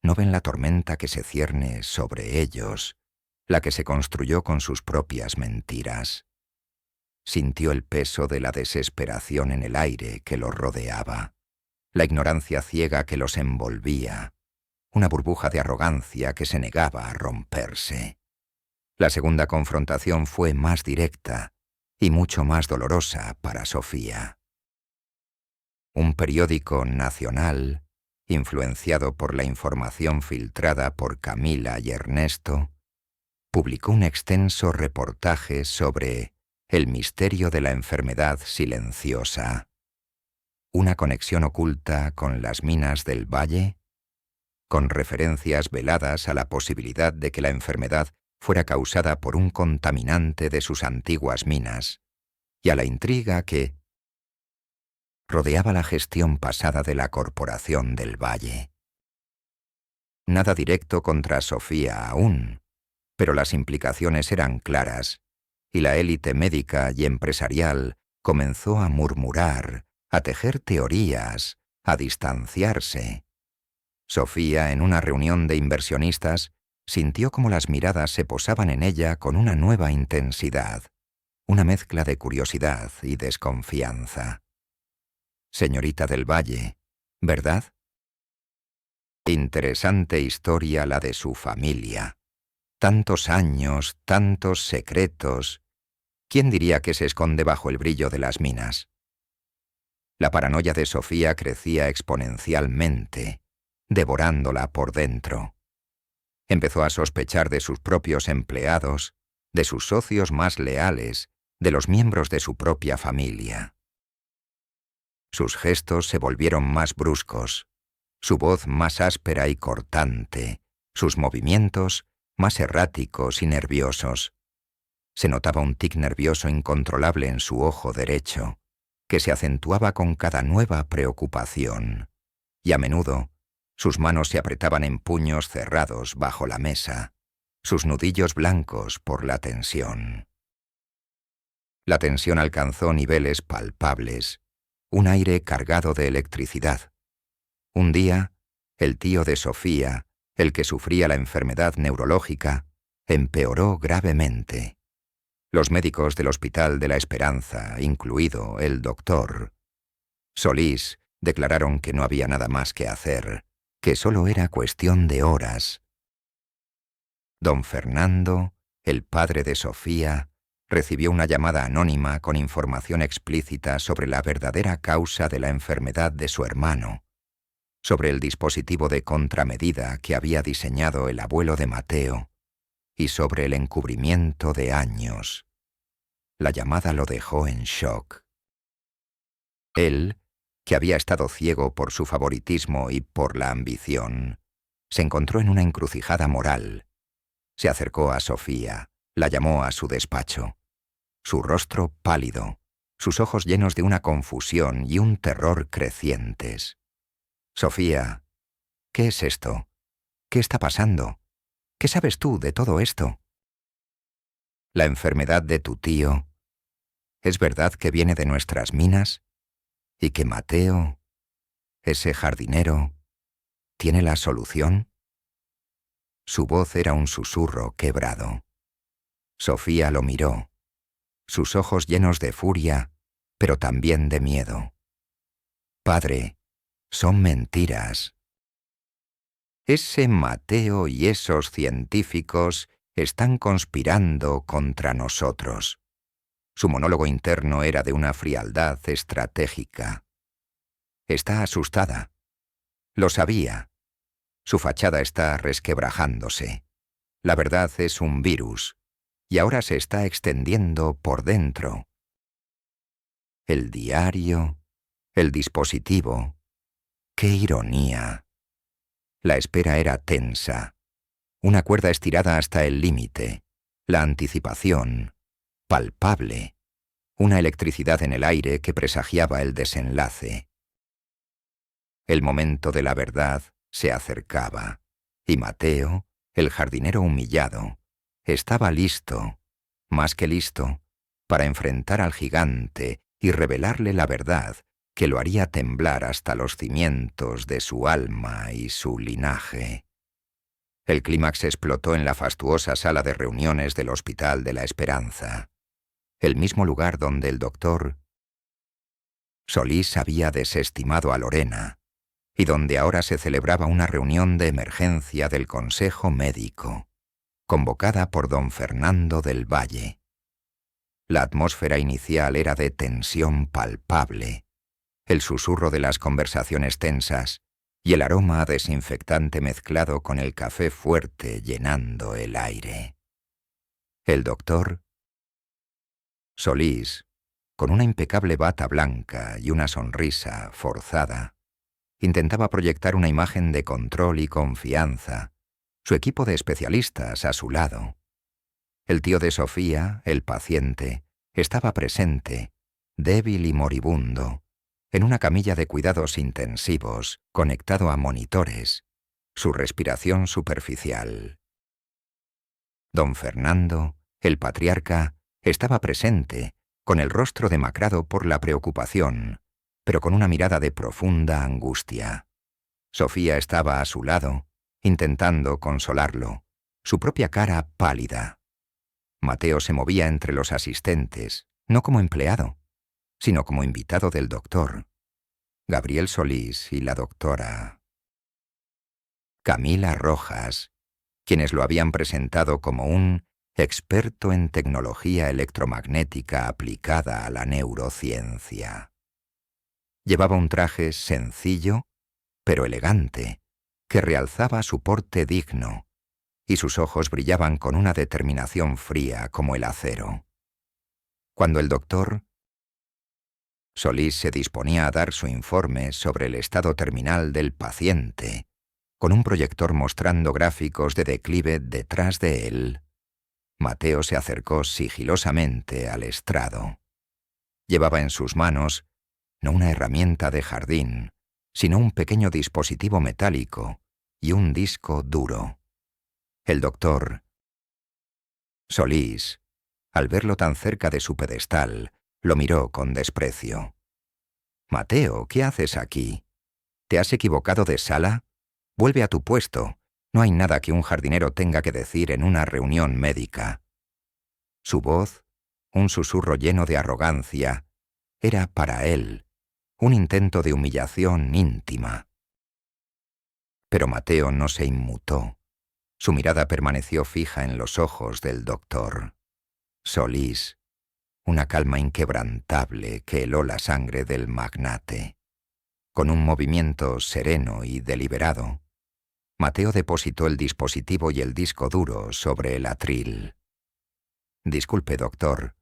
Speaker 1: ¿No ven la tormenta que se cierne sobre ellos, la que se construyó con sus propias mentiras? Sintió el peso de la desesperación en el aire que los rodeaba, la ignorancia ciega que los envolvía, una burbuja de arrogancia que se negaba a romperse. La segunda confrontación fue más directa y mucho más dolorosa para Sofía. Un periódico nacional, influenciado por la información filtrada por Camila y Ernesto, publicó un extenso reportaje sobre el misterio de la enfermedad silenciosa, una conexión oculta con las minas del Valle, con referencias veladas a la posibilidad de que la enfermedad fuera causada por un contaminante de sus antiguas minas, y a la intriga que rodeaba la gestión pasada de la Corporación del Valle. Nada directo contra Sofía aún, pero las implicaciones eran claras, y la élite médica y empresarial comenzó a murmurar, a tejer teorías, a distanciarse. Sofía, en una reunión de inversionistas, sintió como las miradas se posaban en ella con una nueva intensidad, una mezcla de curiosidad y desconfianza. Señorita del Valle, ¿verdad? Interesante historia la de su familia. Tantos años, tantos secretos. ¿Quién diría que se esconde bajo el brillo de las minas? La paranoia de Sofía crecía exponencialmente, devorándola por dentro. Empezó a sospechar de sus propios empleados, de sus socios más leales, de los miembros de su propia familia. Sus gestos se volvieron más bruscos, su voz más áspera y cortante, sus movimientos más erráticos y nerviosos. Se notaba un tic nervioso incontrolable en su ojo derecho, que se acentuaba con cada nueva preocupación, y a menudo sus manos se apretaban en puños cerrados bajo la mesa, sus nudillos blancos por la tensión. La tensión alcanzó niveles palpables, un aire cargado de electricidad. Un día, el tío de Sofía, el que sufría la enfermedad neurológica, empeoró gravemente. Los médicos del Hospital de la Esperanza, incluido el doctor Solís, declararon que no había nada más que hacer, que solo era cuestión de horas. Don Fernando, el padre de Sofía, recibió una llamada anónima con información explícita sobre la verdadera causa de la enfermedad de su hermano, sobre el dispositivo de contramedida que había diseñado el abuelo de Mateo y sobre el encubrimiento de años. La llamada lo dejó en shock. Él, que había estado ciego por su favoritismo y por la ambición, se encontró en una encrucijada moral. Se acercó a Sofía, la llamó a su despacho. Su rostro pálido, sus ojos llenos de una confusión y un terror crecientes. «Sofía, ¿qué es esto? ¿Qué está pasando? ¿Qué sabes tú de todo esto?» «La enfermedad de tu tío, ¿es verdad que viene de nuestras minas? ¿Y que Mateo, ese jardinero, tiene la solución?» Su voz era un susurro quebrado. Sofía lo miró, sus ojos llenos de furia, pero también de miedo. «Padre, son mentiras. Ese Mateo y esos científicos están conspirando contra nosotros. Su monólogo interno era de una frialdad estratégica. Está asustada. Lo sabía. Su fachada está resquebrajándose. La verdad es un virus, y ahora se está extendiendo por dentro. El diario, el dispositivo. ¡Qué ironía! La espera era tensa. Una cuerda estirada hasta el límite. La anticipación, palpable. Una electricidad en el aire que presagiaba el desenlace. El momento de la verdad se acercaba, y Mateo, el jardinero humillado, estaba listo, más que listo, para enfrentar al gigante y revelarle la verdad que lo haría temblar hasta los cimientos de su alma y su linaje. El clímax explotó en la fastuosa sala de reuniones del Hospital de la Esperanza, el mismo lugar donde el doctor Solís había desestimado a Lorena, y donde ahora se celebraba una reunión de emergencia del Consejo Médico, convocada por don Fernando del Valle. La atmósfera inicial era de tensión palpable, el susurro de las conversaciones tensas y el aroma a desinfectante mezclado con el café fuerte llenando el aire. El doctor Solís, con una impecable bata blanca y una sonrisa forzada, intentaba proyectar una imagen de control y confianza, su equipo de especialistas a su lado. El tío de Sofía, el paciente, estaba presente, débil y moribundo, en una camilla de cuidados intensivos, conectado a monitores, su respiración superficial. Don Fernando, el patriarca, estaba presente, con el rostro demacrado por la preocupación, pero con una mirada de profunda angustia. Sofía estaba a su lado, intentando consolarlo, su propia cara pálida. Mateo se movía entre los asistentes, no como empleado, sino como invitado del doctor. Gabriel Solís y la doctora Camila Rojas, quienes lo habían presentado como un experto en tecnología electromagnética aplicada a la neurociencia. Llevaba un traje sencillo, pero elegante, que realzaba su porte digno, y sus ojos brillaban con una determinación fría como el acero. Cuando el doctor Solís se disponía a dar su informe sobre el estado terminal del paciente, con un proyector mostrando gráficos de declive detrás de él, Mateo se acercó sigilosamente al estrado. Llevaba en sus manos no una herramienta de jardín, sino un pequeño dispositivo metálico y un disco duro. El doctor Solís, al verlo tan cerca de su pedestal, lo miró con desprecio. «Mateo, ¿qué haces aquí? ¿Te has equivocado de sala? Vuelve a tu puesto. No hay nada que un jardinero tenga que decir en una reunión médica». Su voz, un susurro lleno de arrogancia, era para él un intento de humillación íntima. Pero Mateo no se inmutó. Su mirada permaneció fija en los ojos del doctor Solís, una calma inquebrantable que heló la sangre del magnate. Con un movimiento sereno y deliberado, Mateo depositó el dispositivo y el disco duro sobre el atril. «Disculpe, doctor».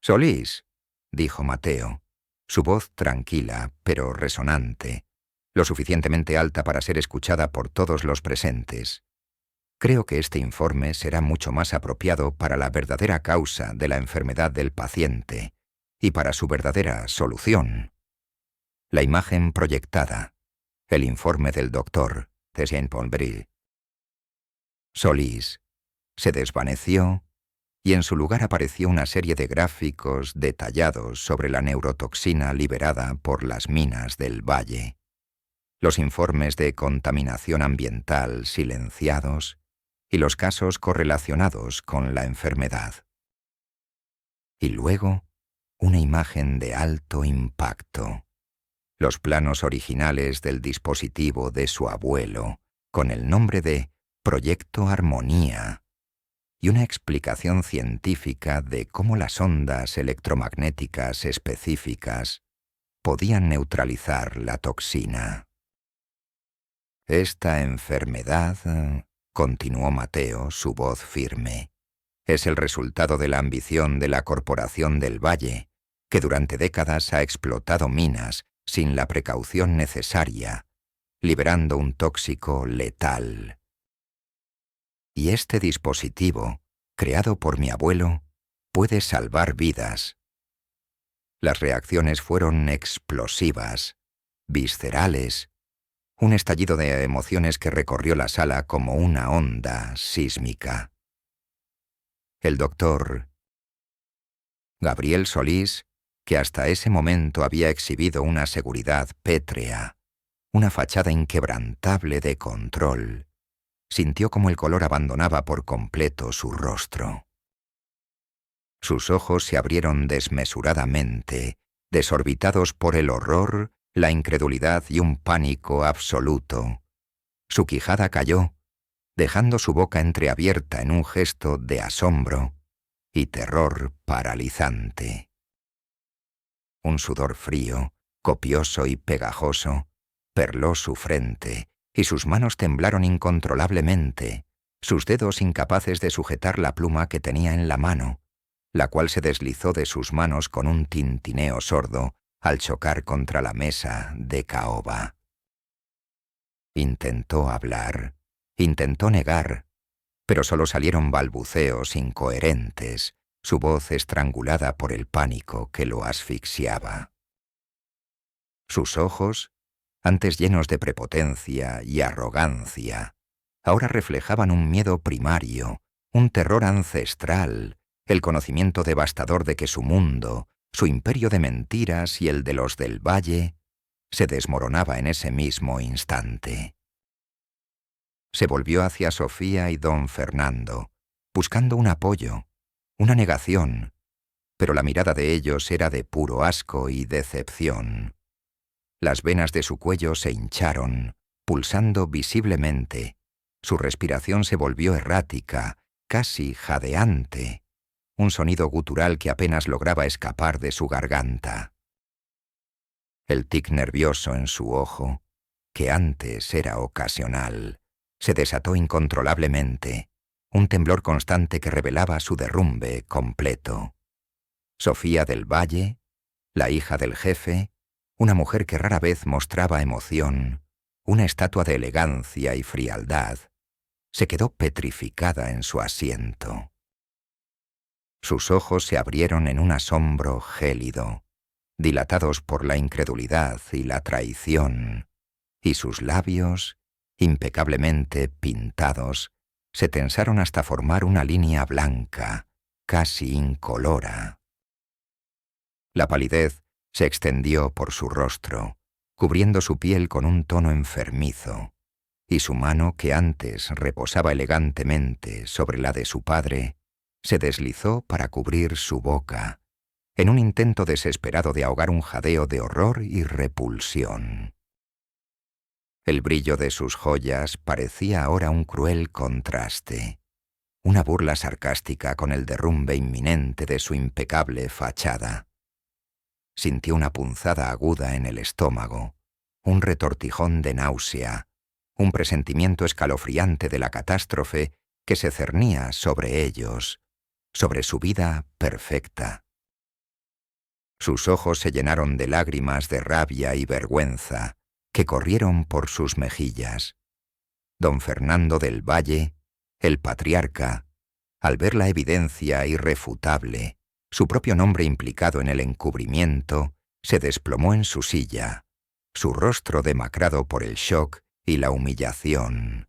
Speaker 1: «Solís», dijo Mateo, su voz tranquila, pero resonante, lo suficientemente alta para ser escuchada por todos los presentes. «Creo que este informe será mucho más apropiado para la verdadera causa de la enfermedad del paciente y para su verdadera solución». La imagen proyectada, el informe del doctor de Saint-Polbry. Solís se desvaneció y en su lugar apareció una serie de gráficos detallados sobre la neurotoxina liberada por las minas del valle, los informes de contaminación ambiental silenciados y los casos correlacionados con la enfermedad. Y luego, una imagen de alto impacto. Los planos originales del dispositivo de su abuelo, con el nombre de Proyecto Armonía, y una explicación científica de cómo las ondas electromagnéticas específicas podían neutralizar la toxina. Esta enfermedad, continuó Mateo, su voz firme, es el resultado de la ambición de la Corporación del Valle, que durante décadas ha explotado minas sin la precaución necesaria, liberando un tóxico letal. Y este dispositivo, creado por mi abuelo, puede salvar vidas. Las reacciones fueron explosivas, viscerales, un estallido de emociones que recorrió la sala como una onda sísmica. El doctor Gabriel Solís, que hasta ese momento había exhibido una seguridad pétrea, una fachada inquebrantable de control, sintió como el color abandonaba por completo su rostro. Sus ojos se abrieron desmesuradamente, desorbitados por el horror, la incredulidad y un pánico absoluto. Su quijada cayó, dejando su boca entreabierta en un gesto de asombro y terror paralizante. Un sudor frío, copioso y pegajoso, perló su frente, y sus manos temblaron incontrolablemente, sus dedos incapaces de sujetar la pluma que tenía en la mano, la cual se deslizó de sus manos con un tintineo sordo al chocar contra la mesa de caoba. Intentó hablar, intentó negar, pero solo salieron balbuceos incoherentes, su voz estrangulada por el pánico que lo asfixiaba. Sus ojos, antes llenos de prepotencia y arrogancia, ahora reflejaban un miedo primario, un terror ancestral, el conocimiento devastador de que su mundo, su imperio de mentiras y el de los del Valle, se desmoronaba en ese mismo instante. Se volvió hacia Sofía y don Fernando, buscando un apoyo, una negación, pero la mirada de ellos era de puro asco y decepción. Las venas de su cuello se hincharon, pulsando visiblemente. Su respiración se volvió errática, casi jadeante, un sonido gutural que apenas lograba escapar de su garganta. El tic nervioso en su ojo, que antes era ocasional, se desató incontrolablemente, un temblor constante que revelaba su derrumbe completo. Sofía del Valle, la hija del jefe, una mujer que rara vez mostraba emoción, una estatua de elegancia y frialdad, se quedó petrificada en su asiento. Sus ojos se abrieron en un asombro gélido, dilatados por la incredulidad y la traición, y sus labios, impecablemente pintados, se tensaron hasta formar una línea blanca, casi incolora. La palidez se extendió por su rostro, cubriendo su piel con un tono enfermizo, y su mano, que antes reposaba elegantemente sobre la de su padre, se deslizó para cubrir su boca, en un intento desesperado de ahogar un jadeo de horror y repulsión. El brillo de sus joyas parecía ahora un cruel contraste, una burla sarcástica con el derrumbe inminente de su impecable fachada. Sintió una punzada aguda en el estómago, un retortijón de náusea, un presentimiento escalofriante de la catástrofe que se cernía sobre ellos, sobre su vida perfecta. Sus ojos se llenaron de lágrimas de rabia y vergüenza que corrieron por sus mejillas. Don Fernando del Valle, el patriarca, al ver la evidencia irrefutable, su propio nombre implicado en el encubrimiento, se desplomó en su silla, su rostro demacrado por el shock y la humillación.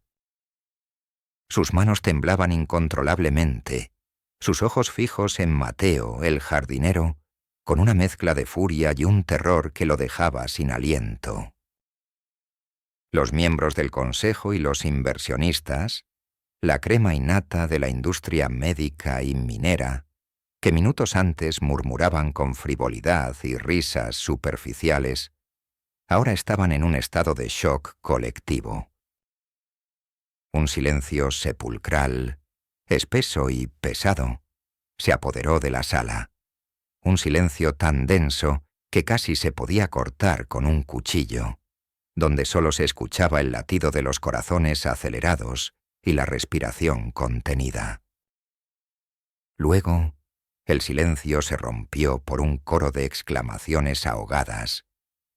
Speaker 1: Sus manos temblaban incontrolablemente, sus ojos fijos en Mateo, el jardinero, con una mezcla de furia y un terror que lo dejaba sin aliento. Los miembros del consejo y los inversionistas, la crema innata de la industria médica y minera, que minutos antes murmuraban con frivolidad y risas superficiales, ahora estaban en un estado de shock colectivo. Un silencio sepulcral, espeso y pesado, se apoderó de la sala. Un silencio tan denso que casi se podía cortar con un cuchillo, donde solo se escuchaba el latido de los corazones acelerados y la respiración contenida. Luego, el silencio se rompió por un coro de exclamaciones ahogadas,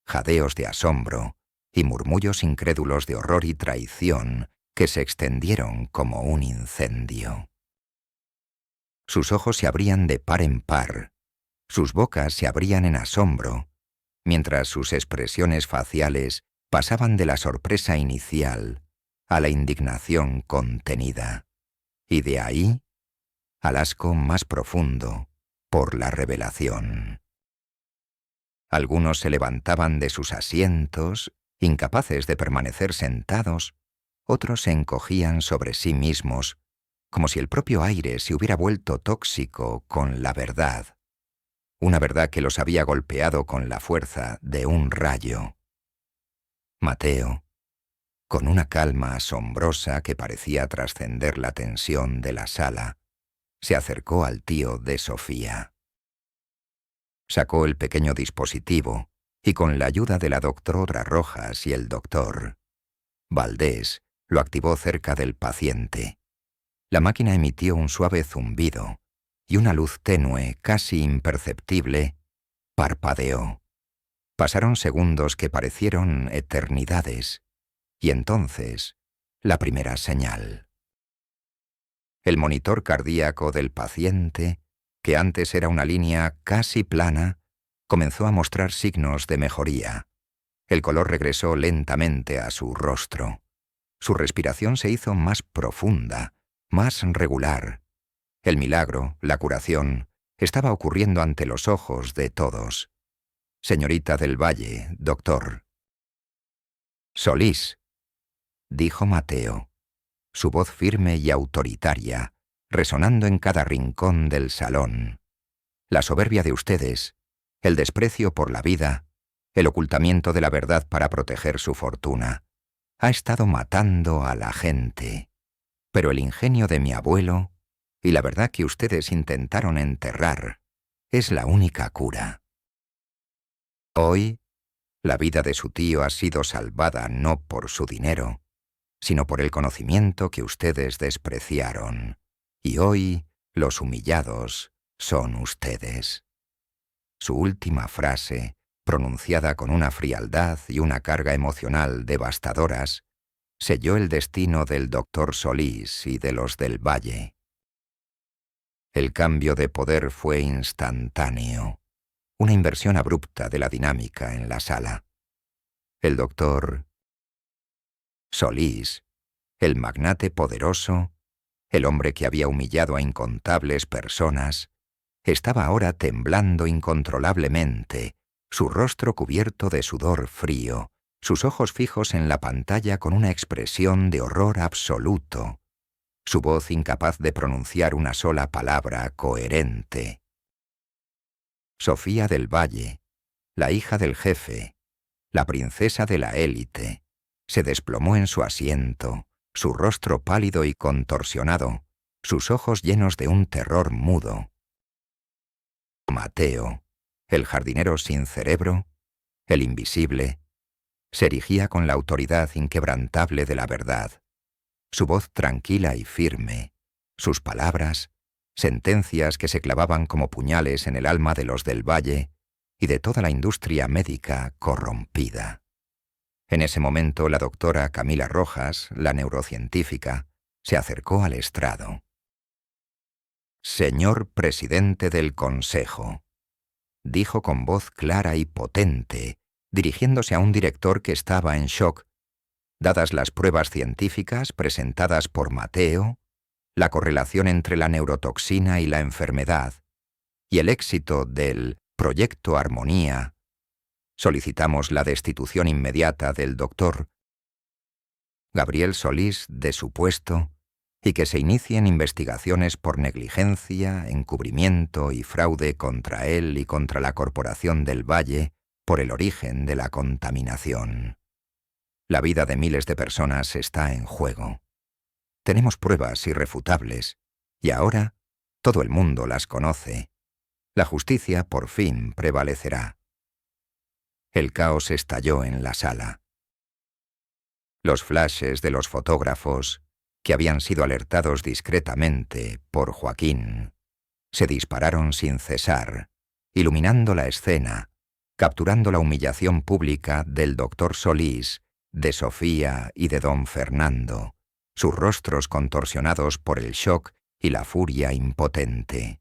Speaker 1: jadeos de asombro y murmullos incrédulos de horror y traición que se extendieron como un incendio. Sus ojos se abrían de par en par, sus bocas se abrían en asombro, mientras sus expresiones faciales pasaban de la sorpresa inicial a la indignación contenida, y de ahí al asco más profundo por la revelación. Algunos se levantaban de sus asientos, incapaces de permanecer sentados, otros se encogían sobre sí mismos, como si el propio aire se hubiera vuelto tóxico con la verdad, una verdad que los había golpeado con la fuerza de un rayo. Mateo, con una calma asombrosa que parecía trascender la tensión de la sala, se acercó al tío de Sofía. Sacó el pequeño dispositivo y con la ayuda de la doctora Rojas y el doctor Valdés lo activó cerca del paciente. La máquina emitió un suave zumbido y una luz tenue, casi imperceptible, parpadeó. Pasaron segundos que parecieron eternidades, y entonces la primera señal. El monitor cardíaco del paciente, que antes era una línea casi plana, comenzó a mostrar signos de mejoría. El color regresó lentamente a su rostro. Su respiración se hizo más profunda, más regular. El milagro, la curación, estaba ocurriendo ante los ojos de todos. Señorita del Valle, doctor. Solís, dijo Mateo, su voz firme y autoritaria, resonando en cada rincón del salón. La soberbia de ustedes, el desprecio por la vida, el ocultamiento de la verdad para proteger su fortuna, ha estado matando a la gente. Pero el ingenio de mi abuelo y la verdad que ustedes intentaron enterrar es la única cura. Hoy, la vida de su tío ha sido salvada no por su dinero, sino por el conocimiento que ustedes despreciaron. Y hoy, los humillados son ustedes. Su última frase, pronunciada con una frialdad y una carga emocional devastadoras, selló el destino del doctor Solís y de los del Valle. El cambio de poder fue instantáneo, una inversión abrupta de la dinámica en la sala. El doctor Solís, el magnate poderoso, el hombre que había humillado a incontables personas, estaba ahora temblando incontrolablemente, su rostro cubierto de sudor frío, sus ojos fijos en la pantalla con una expresión de horror absoluto, su voz incapaz de pronunciar una sola palabra coherente. Sofía del Valle, la hija del jefe, la princesa de la élite, se desplomó en su asiento, su rostro pálido y contorsionado, sus ojos llenos de un terror mudo. Mateo, el jardinero sin cerebro, el invisible, se erigía con la autoridad inquebrantable de la verdad, su voz tranquila y firme, sus palabras, sentencias que se clavaban como puñales en el alma de los del Valle y de toda la industria médica corrompida. En ese momento la doctora Camila Rojas, la neurocientífica, se acercó al estrado. «Señor presidente del Consejo», dijo con voz clara y potente, dirigiéndose a un director que estaba en shock, dadas las pruebas científicas presentadas por Mateo, la correlación entre la neurotoxina y la enfermedad, y el éxito del Proyecto Armonía, solicitamos la destitución inmediata del doctor Gabriel Solís de su puesto y que se inicien investigaciones por negligencia, encubrimiento y fraude contra él y contra la Corporación del Valle por el origen de la contaminación. La vida de miles de personas está en juego. Tenemos pruebas irrefutables Y ahora todo el mundo las conoce. La justicia por fin prevalecerá. El caos estalló en la sala. Los flashes de los fotógrafos, que habían sido alertados discretamente por Joaquín, se dispararon sin cesar, iluminando la escena, capturando la humillación pública del doctor Solís, de Sofía y de don Fernando, sus rostros contorsionados por el shock y la furia impotente.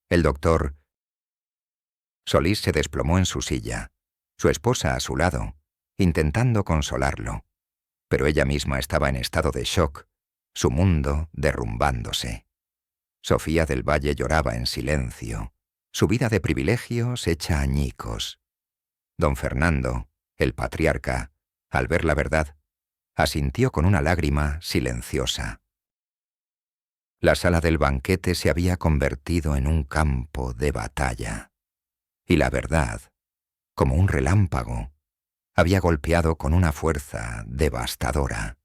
Speaker 1: El doctor Solís se desplomó en su silla, su esposa a su lado, intentando consolarlo, pero ella misma estaba en estado de shock, su mundo derrumbándose. Sofía del Valle lloraba en silencio, su vida de privilegios hecha añicos. Don Fernando, el patriarca, al ver la verdad, asintió con una lágrima silenciosa. La sala del banquete se había convertido en un campo de batalla, y la verdad, como un relámpago, había golpeado con una fuerza devastadora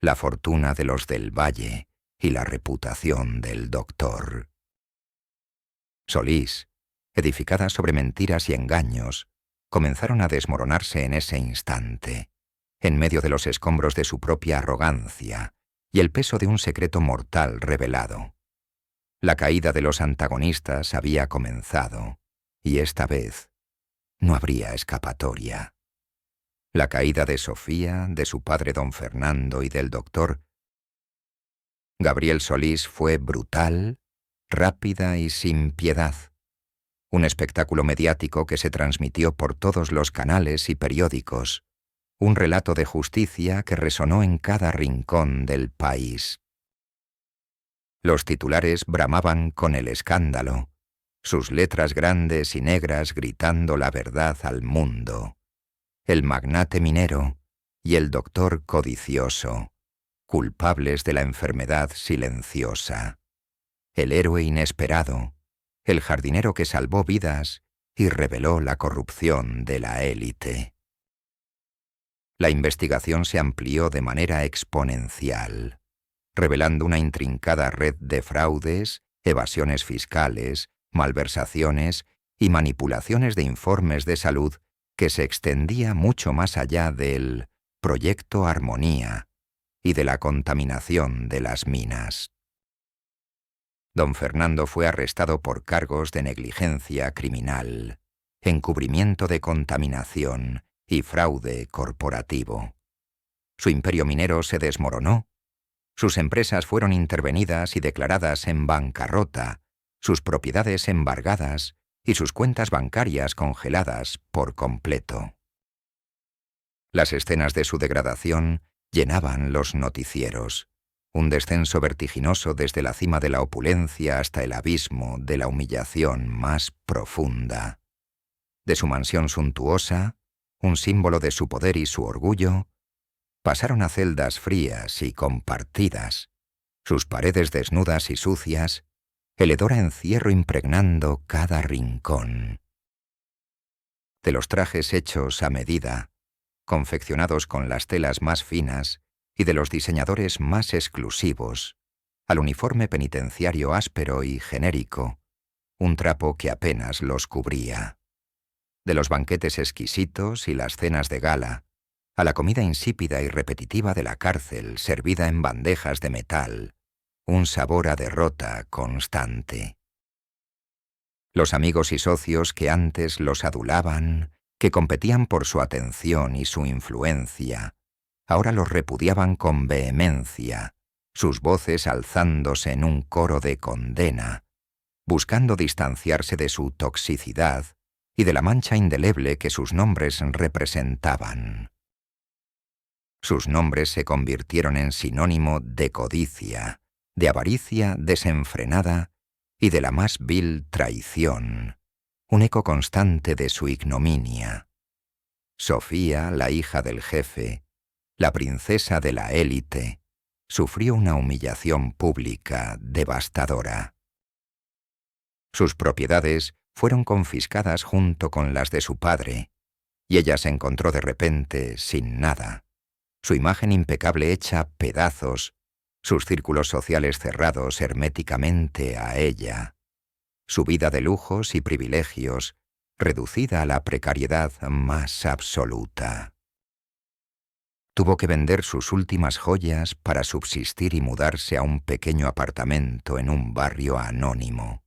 Speaker 1: la fortuna de los del Valle y la reputación del doctor. Solís, edificada sobre mentiras y engaños, comenzaron a desmoronarse en ese instante, en medio de los escombros de su propia arrogancia y el peso de un secreto mortal revelado. La caída de los antagonistas había comenzado, y esta vez no habría escapatoria. La caída de Sofía, de su padre don Fernando y del doctor Gabriel Solís fue brutal, rápida y sin piedad. Un espectáculo mediático que se transmitió por todos los canales y periódicos. Un relato de justicia que resonó en cada rincón del país. Los titulares bramaban con el escándalo, sus letras grandes y negras gritando la verdad al mundo. El magnate minero y el doctor codicioso, culpables de la enfermedad silenciosa. El héroe inesperado, el jardinero que salvó vidas y reveló la corrupción de la élite. La investigación se amplió de manera exponencial, revelando una intrincada red de fraudes, evasiones fiscales, malversaciones y manipulaciones de informes de salud que se extendía mucho más allá del Proyecto Armonía y de la contaminación de las minas. Don Fernando fue arrestado por cargos de negligencia criminal, encubrimiento de contaminación y fraude corporativo. Su imperio minero se desmoronó, sus empresas fueron intervenidas y declaradas en bancarrota, sus propiedades embargadas y sus cuentas bancarias congeladas por completo. Las escenas de su degradación llenaban los noticieros, un descenso vertiginoso desde la cima de la opulencia hasta el abismo de la humillación más profunda. De su mansión suntuosa, un símbolo de su poder y su orgullo, pasaron a celdas frías y compartidas, sus paredes desnudas y sucias, el hedor a encierro impregnando cada rincón. De los trajes hechos a medida, confeccionados con las telas más finas y de los diseñadores más exclusivos, al uniforme penitenciario áspero y genérico, un trapo que apenas los cubría. De los banquetes exquisitos y las cenas de gala, a la comida insípida y repetitiva de la cárcel servida en bandejas de metal, un sabor a derrota constante. Los amigos y socios que antes los adulaban, que competían por su atención y su influencia, ahora los repudiaban con vehemencia, sus voces alzándose en un coro de condena, buscando distanciarse de su toxicidad y de la mancha indeleble que sus nombres representaban. Sus nombres se convirtieron en sinónimo de codicia, de avaricia desenfrenada y de la más vil traición, un eco constante de su ignominia. Sofía, la hija del jefe, la princesa de la élite, sufrió una humillación pública devastadora. Sus propiedades fueron confiscadas junto con las de su padre, y ella se encontró de repente sin nada, su imagen impecable hecha pedazos, sus círculos sociales cerrados herméticamente a ella, su vida de lujos y privilegios reducida a la precariedad más absoluta. Tuvo que vender sus últimas joyas para subsistir y mudarse a un pequeño apartamento en un barrio anónimo,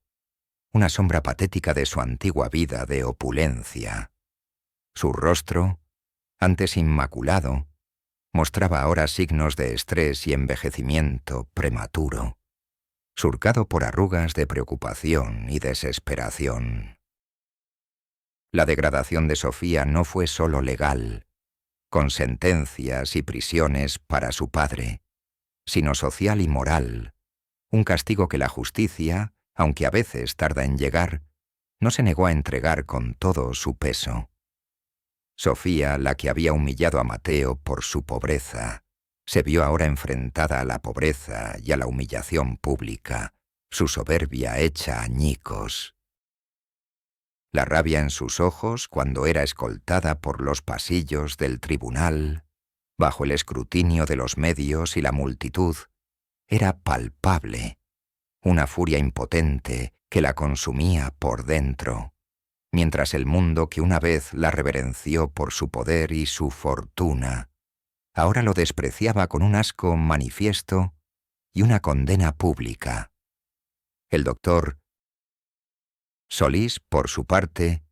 Speaker 1: una sombra patética de su antigua vida de opulencia. Su rostro, antes inmaculado, mostraba ahora signos de estrés y envejecimiento prematuro, surcado por arrugas de preocupación y desesperación. La degradación de Sofía no fue solo legal, con sentencias y prisiones para su padre, sino social y moral, un castigo que la justicia, aunque a veces tarda en llegar, no se negó a entregar con todo su peso. Sofía, la que había humillado a Mateo por su pobreza, se vio ahora enfrentada a la pobreza y a la humillación pública, su soberbia hecha añicos. La rabia en sus ojos cuando era escoltada por los pasillos del tribunal, bajo el escrutinio de los medios y la multitud, era palpable, una furia impotente que la consumía por dentro, mientras el mundo que una vez la reverenció por su poder y su fortuna, ahora lo despreciaba con un asco manifiesto y una condena pública. El doctor Solís, por su parte,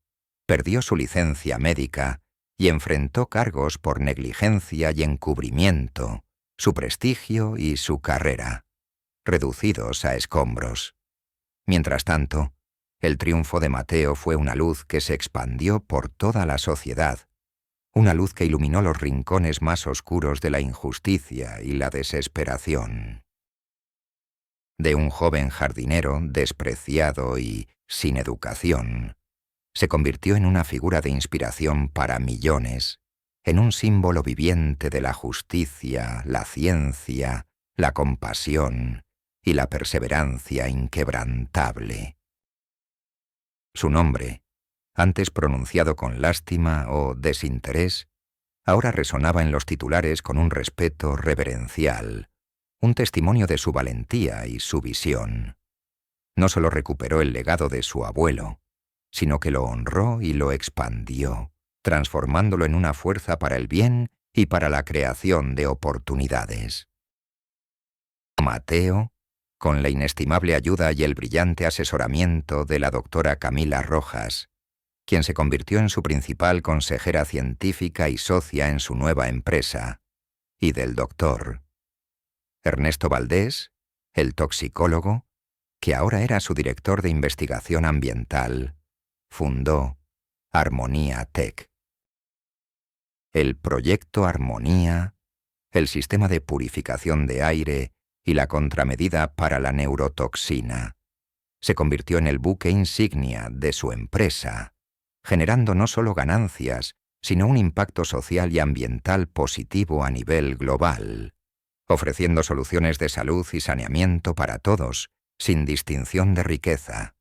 Speaker 1: perdió su licencia médica y enfrentó cargos por negligencia y encubrimiento, su prestigio y su carrera, reducidos a escombros. Mientras tanto, el triunfo de Mateo fue una luz que se expandió por toda la sociedad, una luz que iluminó los rincones más oscuros de la injusticia y la desesperación. De un joven jardinero despreciado y sin educación, se convirtió en una figura de inspiración para millones, en un símbolo viviente de la justicia, la ciencia, la compasión y la perseverancia inquebrantable. Su nombre, antes pronunciado con lástima o desinterés, ahora resonaba en los titulares con un respeto reverencial, un testimonio de su valentía y su visión. No solo recuperó el legado de su abuelo, sino que lo honró y lo expandió, transformándolo en una fuerza para el bien y para la creación de oportunidades. Mateo, con la inestimable ayuda y el brillante asesoramiento de la doctora Camila Rojas, quien se convirtió en su principal consejera científica y socia en su nueva empresa, y del doctor Ernesto Valdés, el toxicólogo, que ahora era su director de investigación ambiental, fundó Armonía Tech. El proyecto Armonía, el sistema de purificación de aire y la contramedida para la neurotoxina, se convirtió en el buque insignia de su empresa, generando no solo ganancias, sino un impacto social y ambiental positivo a nivel global, ofreciendo soluciones de salud y saneamiento para todos, sin distinción de riqueza.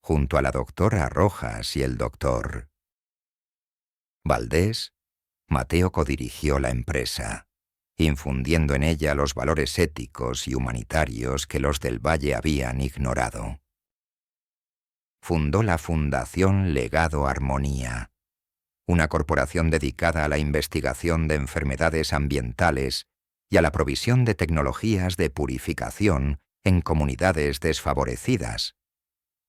Speaker 1: Junto a la doctora Rojas y el doctor Valdés, Mateo codirigió la empresa, infundiendo en ella los valores éticos y humanitarios que los del Valle habían ignorado. Fundó la Fundación Legado Armonía, una corporación dedicada a la investigación de enfermedades ambientales y a la provisión de tecnologías de purificación en comunidades desfavorecidas,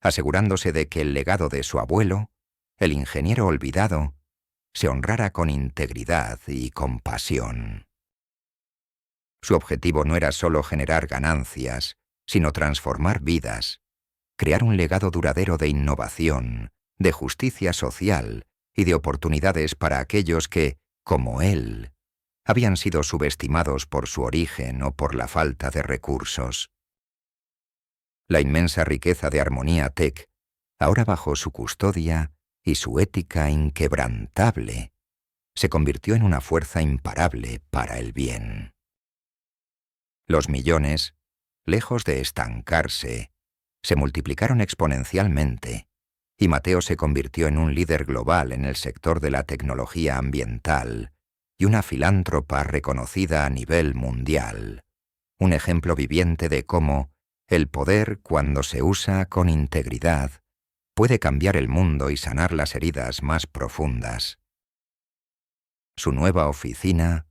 Speaker 1: asegurándose de que el legado de su abuelo, el ingeniero olvidado, se honrara con integridad y compasión. Su objetivo no era solo generar ganancias, sino transformar vidas, crear un legado duradero de innovación, de justicia social y de oportunidades para aquellos que, como él, habían sido subestimados por su origen o por la falta de recursos. La inmensa riqueza de Armonía Tech, ahora bajo su custodia y su ética inquebrantable, se convirtió en una fuerza imparable para el bien. Los millones, lejos de estancarse, se multiplicaron exponencialmente, y Mateo se convirtió en un líder global en el sector de la tecnología ambiental y una filántropa reconocida a nivel mundial, un ejemplo viviente de cómo el poder, cuando se usa con integridad, puede cambiar el mundo y sanar las heridas más profundas. Su nueva oficina,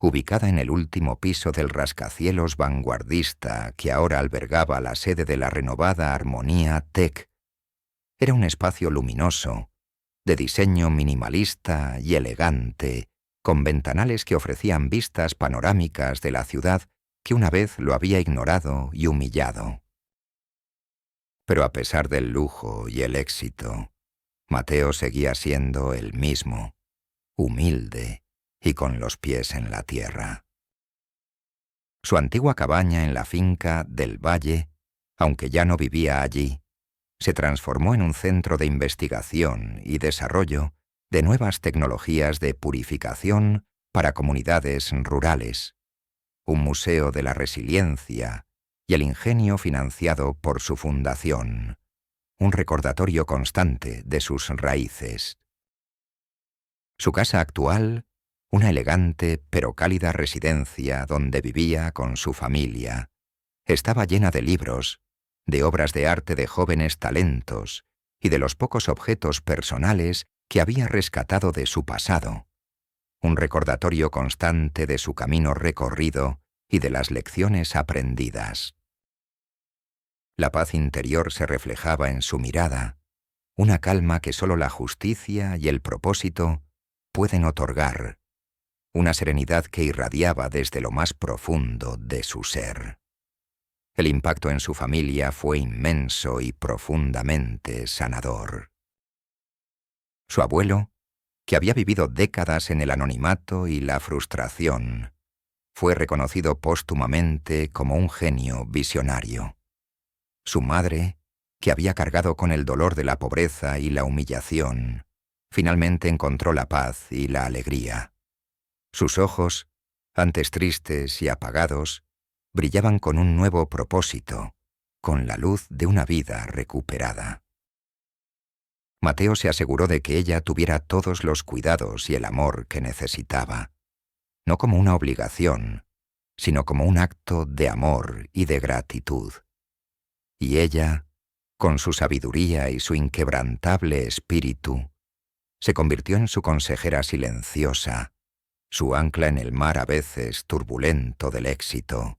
Speaker 1: ubicada en el último piso del rascacielos vanguardista que ahora albergaba la sede de la renovada Armonía Tech, era un espacio luminoso, de diseño minimalista y elegante, con ventanales que ofrecían vistas panorámicas de la ciudad que una vez lo había ignorado y humillado. Pero a pesar del lujo y el éxito, Mateo seguía siendo el mismo, humilde y con los pies en la tierra. Su antigua cabaña en la finca del Valle, aunque ya no vivía allí, se transformó en un centro de investigación y desarrollo de nuevas tecnologías de purificación para comunidades rurales, un museo de la resiliencia y el ingenio financiado por su fundación, un recordatorio constante de sus raíces. Su casa actual, una elegante pero cálida residencia donde vivía con su familia, estaba llena de libros, de obras de arte de jóvenes talentos y de los pocos objetos personales que había rescatado de su pasado, un recordatorio constante de su camino recorrido y de las lecciones aprendidas. La paz interior se reflejaba en su mirada, una calma que solo la justicia y el propósito pueden otorgar, una serenidad que irradiaba desde lo más profundo de su ser. El impacto en su familia fue inmenso y profundamente sanador. Su abuelo, que había vivido décadas en el anonimato y la frustración, fue reconocido póstumamente como un genio visionario. Su madre, que había cargado con el dolor de la pobreza y la humillación, finalmente encontró la paz y la alegría. Sus ojos, antes tristes y apagados, brillaban con un nuevo propósito, con la luz de una vida recuperada. Mateo se aseguró de que ella tuviera todos los cuidados y el amor que necesitaba, no como una obligación, sino como un acto de amor y de gratitud. Y ella, con su sabiduría y su inquebrantable espíritu, se convirtió en su consejera silenciosa, su ancla en el mar a veces turbulento del éxito,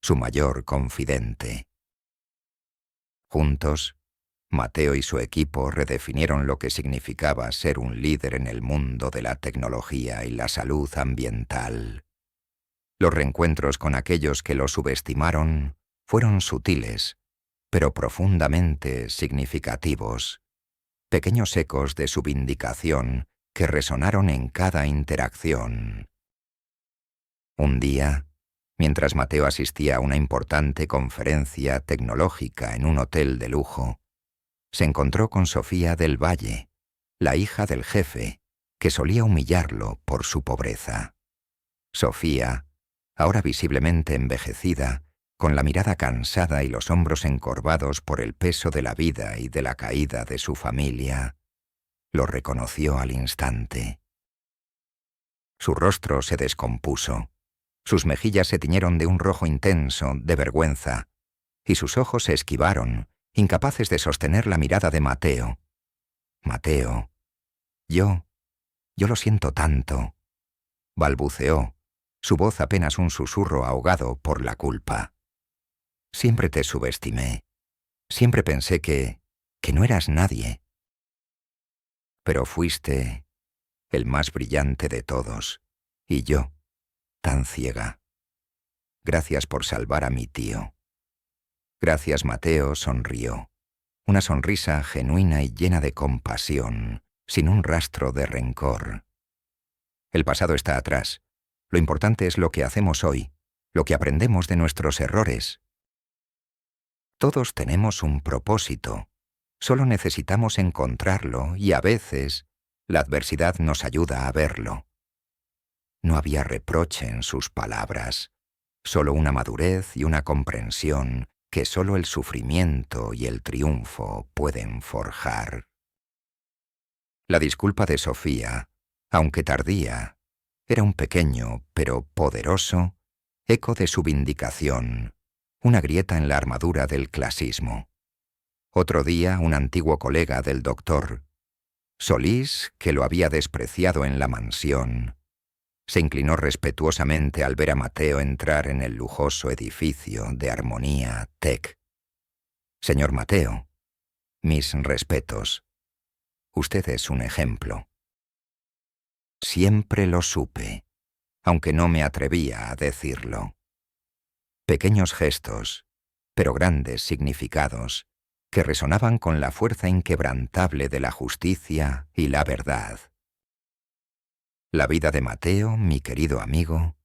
Speaker 1: su mayor confidente. Juntos, Mateo y su equipo redefinieron lo que significaba ser un líder en el mundo de la tecnología y la salud ambiental. Los reencuentros con aquellos que lo subestimaron fueron sutiles, pero profundamente significativos, pequeños ecos de su vindicación que resonaron en cada interacción. Un día, mientras Mateo asistía a una importante conferencia tecnológica en un hotel de lujo, se encontró con Sofía del Valle, la hija del jefe, que solía humillarlo por su pobreza. Sofía, ahora visiblemente envejecida, con la mirada cansada y los hombros encorvados por el peso de la vida y de la caída de su familia, lo reconoció al instante. Su rostro se descompuso, sus mejillas se tiñeron de un rojo intenso de vergüenza, y sus ojos se esquivaron, incapaces de sostener la mirada de Mateo. «Mateo, yo lo siento tanto», balbuceó, su voz apenas un susurro ahogado por la culpa. «Siempre te subestimé. Siempre pensé que no eras nadie. Pero fuiste el más brillante de todos, y yo, tan ciega. Gracias por salvar a mi tío». «Gracias», Mateo sonrió, una sonrisa genuina y llena de compasión, sin un rastro de rencor. «El pasado está atrás. Lo importante es lo que hacemos hoy, lo que aprendemos de nuestros errores. Todos tenemos un propósito. Solo necesitamos encontrarlo y a veces la adversidad nos ayuda a verlo». No había reproche en sus palabras, solo una madurez y una comprensión que solo el sufrimiento y el triunfo pueden forjar. La disculpa de Sofía, aunque tardía, era un pequeño pero poderoso eco de su vindicación, una grieta en la armadura del clasismo. Otro día, un antiguo colega del doctor, Solís, que lo había despreciado en la mansión, se inclinó respetuosamente al ver a Mateo entrar en el lujoso edificio de Armonía Tech. «Señor Mateo, mis respetos. Usted es un ejemplo». Siempre lo supe, aunque no me atrevía a decirlo. Pequeños gestos, pero grandes significados, que resonaban con la fuerza inquebrantable de la justicia y la verdad. La vida de Mateo, mi querido amigo,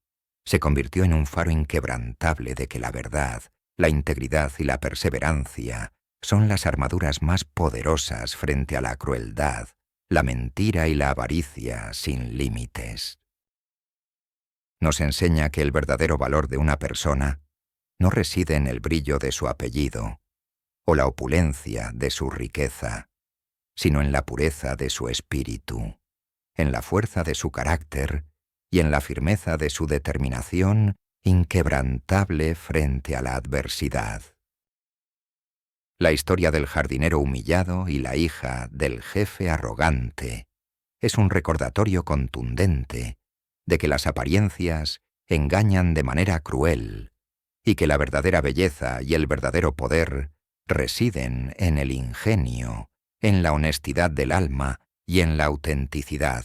Speaker 1: se convirtió en un faro inquebrantable de que la verdad, la integridad y la perseverancia son las armaduras más poderosas frente a la crueldad, la mentira y la avaricia sin límites. Nos enseña que el verdadero valor de una persona no reside en el brillo de su apellido o la opulencia de su riqueza, sino en la pureza de su espíritu, en la fuerza de su carácter y en la firmeza de su determinación inquebrantable frente a la adversidad. La historia del jardinero humillado y la hija del jefe arrogante es un recordatorio contundente de que las apariencias engañan de manera cruel y que la verdadera belleza y el verdadero poder residen en el ingenio, en la honestidad del alma y en la autenticidad,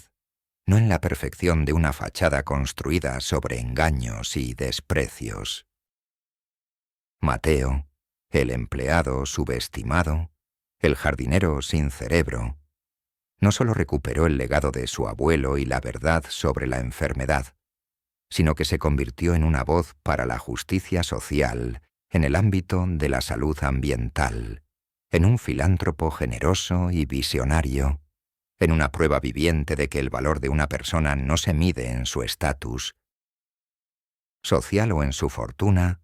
Speaker 1: no en la perfección de una fachada construida sobre engaños y desprecios. Mateo, el empleado subestimado, el jardinero sin cerebro, no solo recuperó el legado de su abuelo y la verdad sobre la enfermedad, sino que se convirtió en una voz para la justicia social en el ámbito de la salud ambiental, en un filántropo generoso y visionario, en una prueba viviente de que el valor de una persona no se mide en su estatus social o en su fortuna,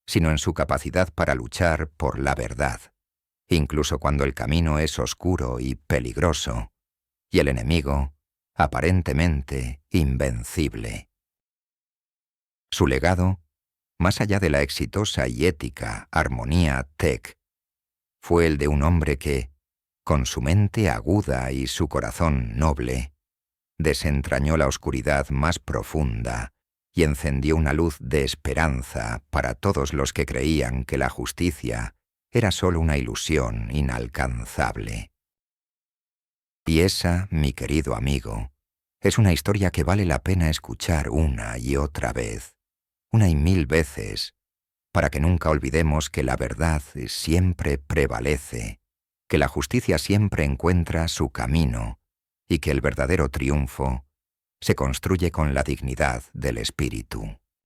Speaker 1: sino en su capacidad para luchar por la verdad, incluso cuando el camino es oscuro y peligroso, y el enemigo, aparentemente, invencible. Su legado, más allá de la exitosa y ética Armonía Tech, fue el de un hombre que, con su mente aguda y su corazón noble, desentrañó la oscuridad más profunda y encendió una luz de esperanza para todos los que creían que la justicia era solo una ilusión inalcanzable. Y esa, mi querido amigo, es una historia que vale la pena escuchar una y otra vez, una y mil veces, para que nunca olvidemos que la verdad siempre prevalece, que la justicia siempre encuentra su camino y que el verdadero triunfo se construye con la dignidad del espíritu.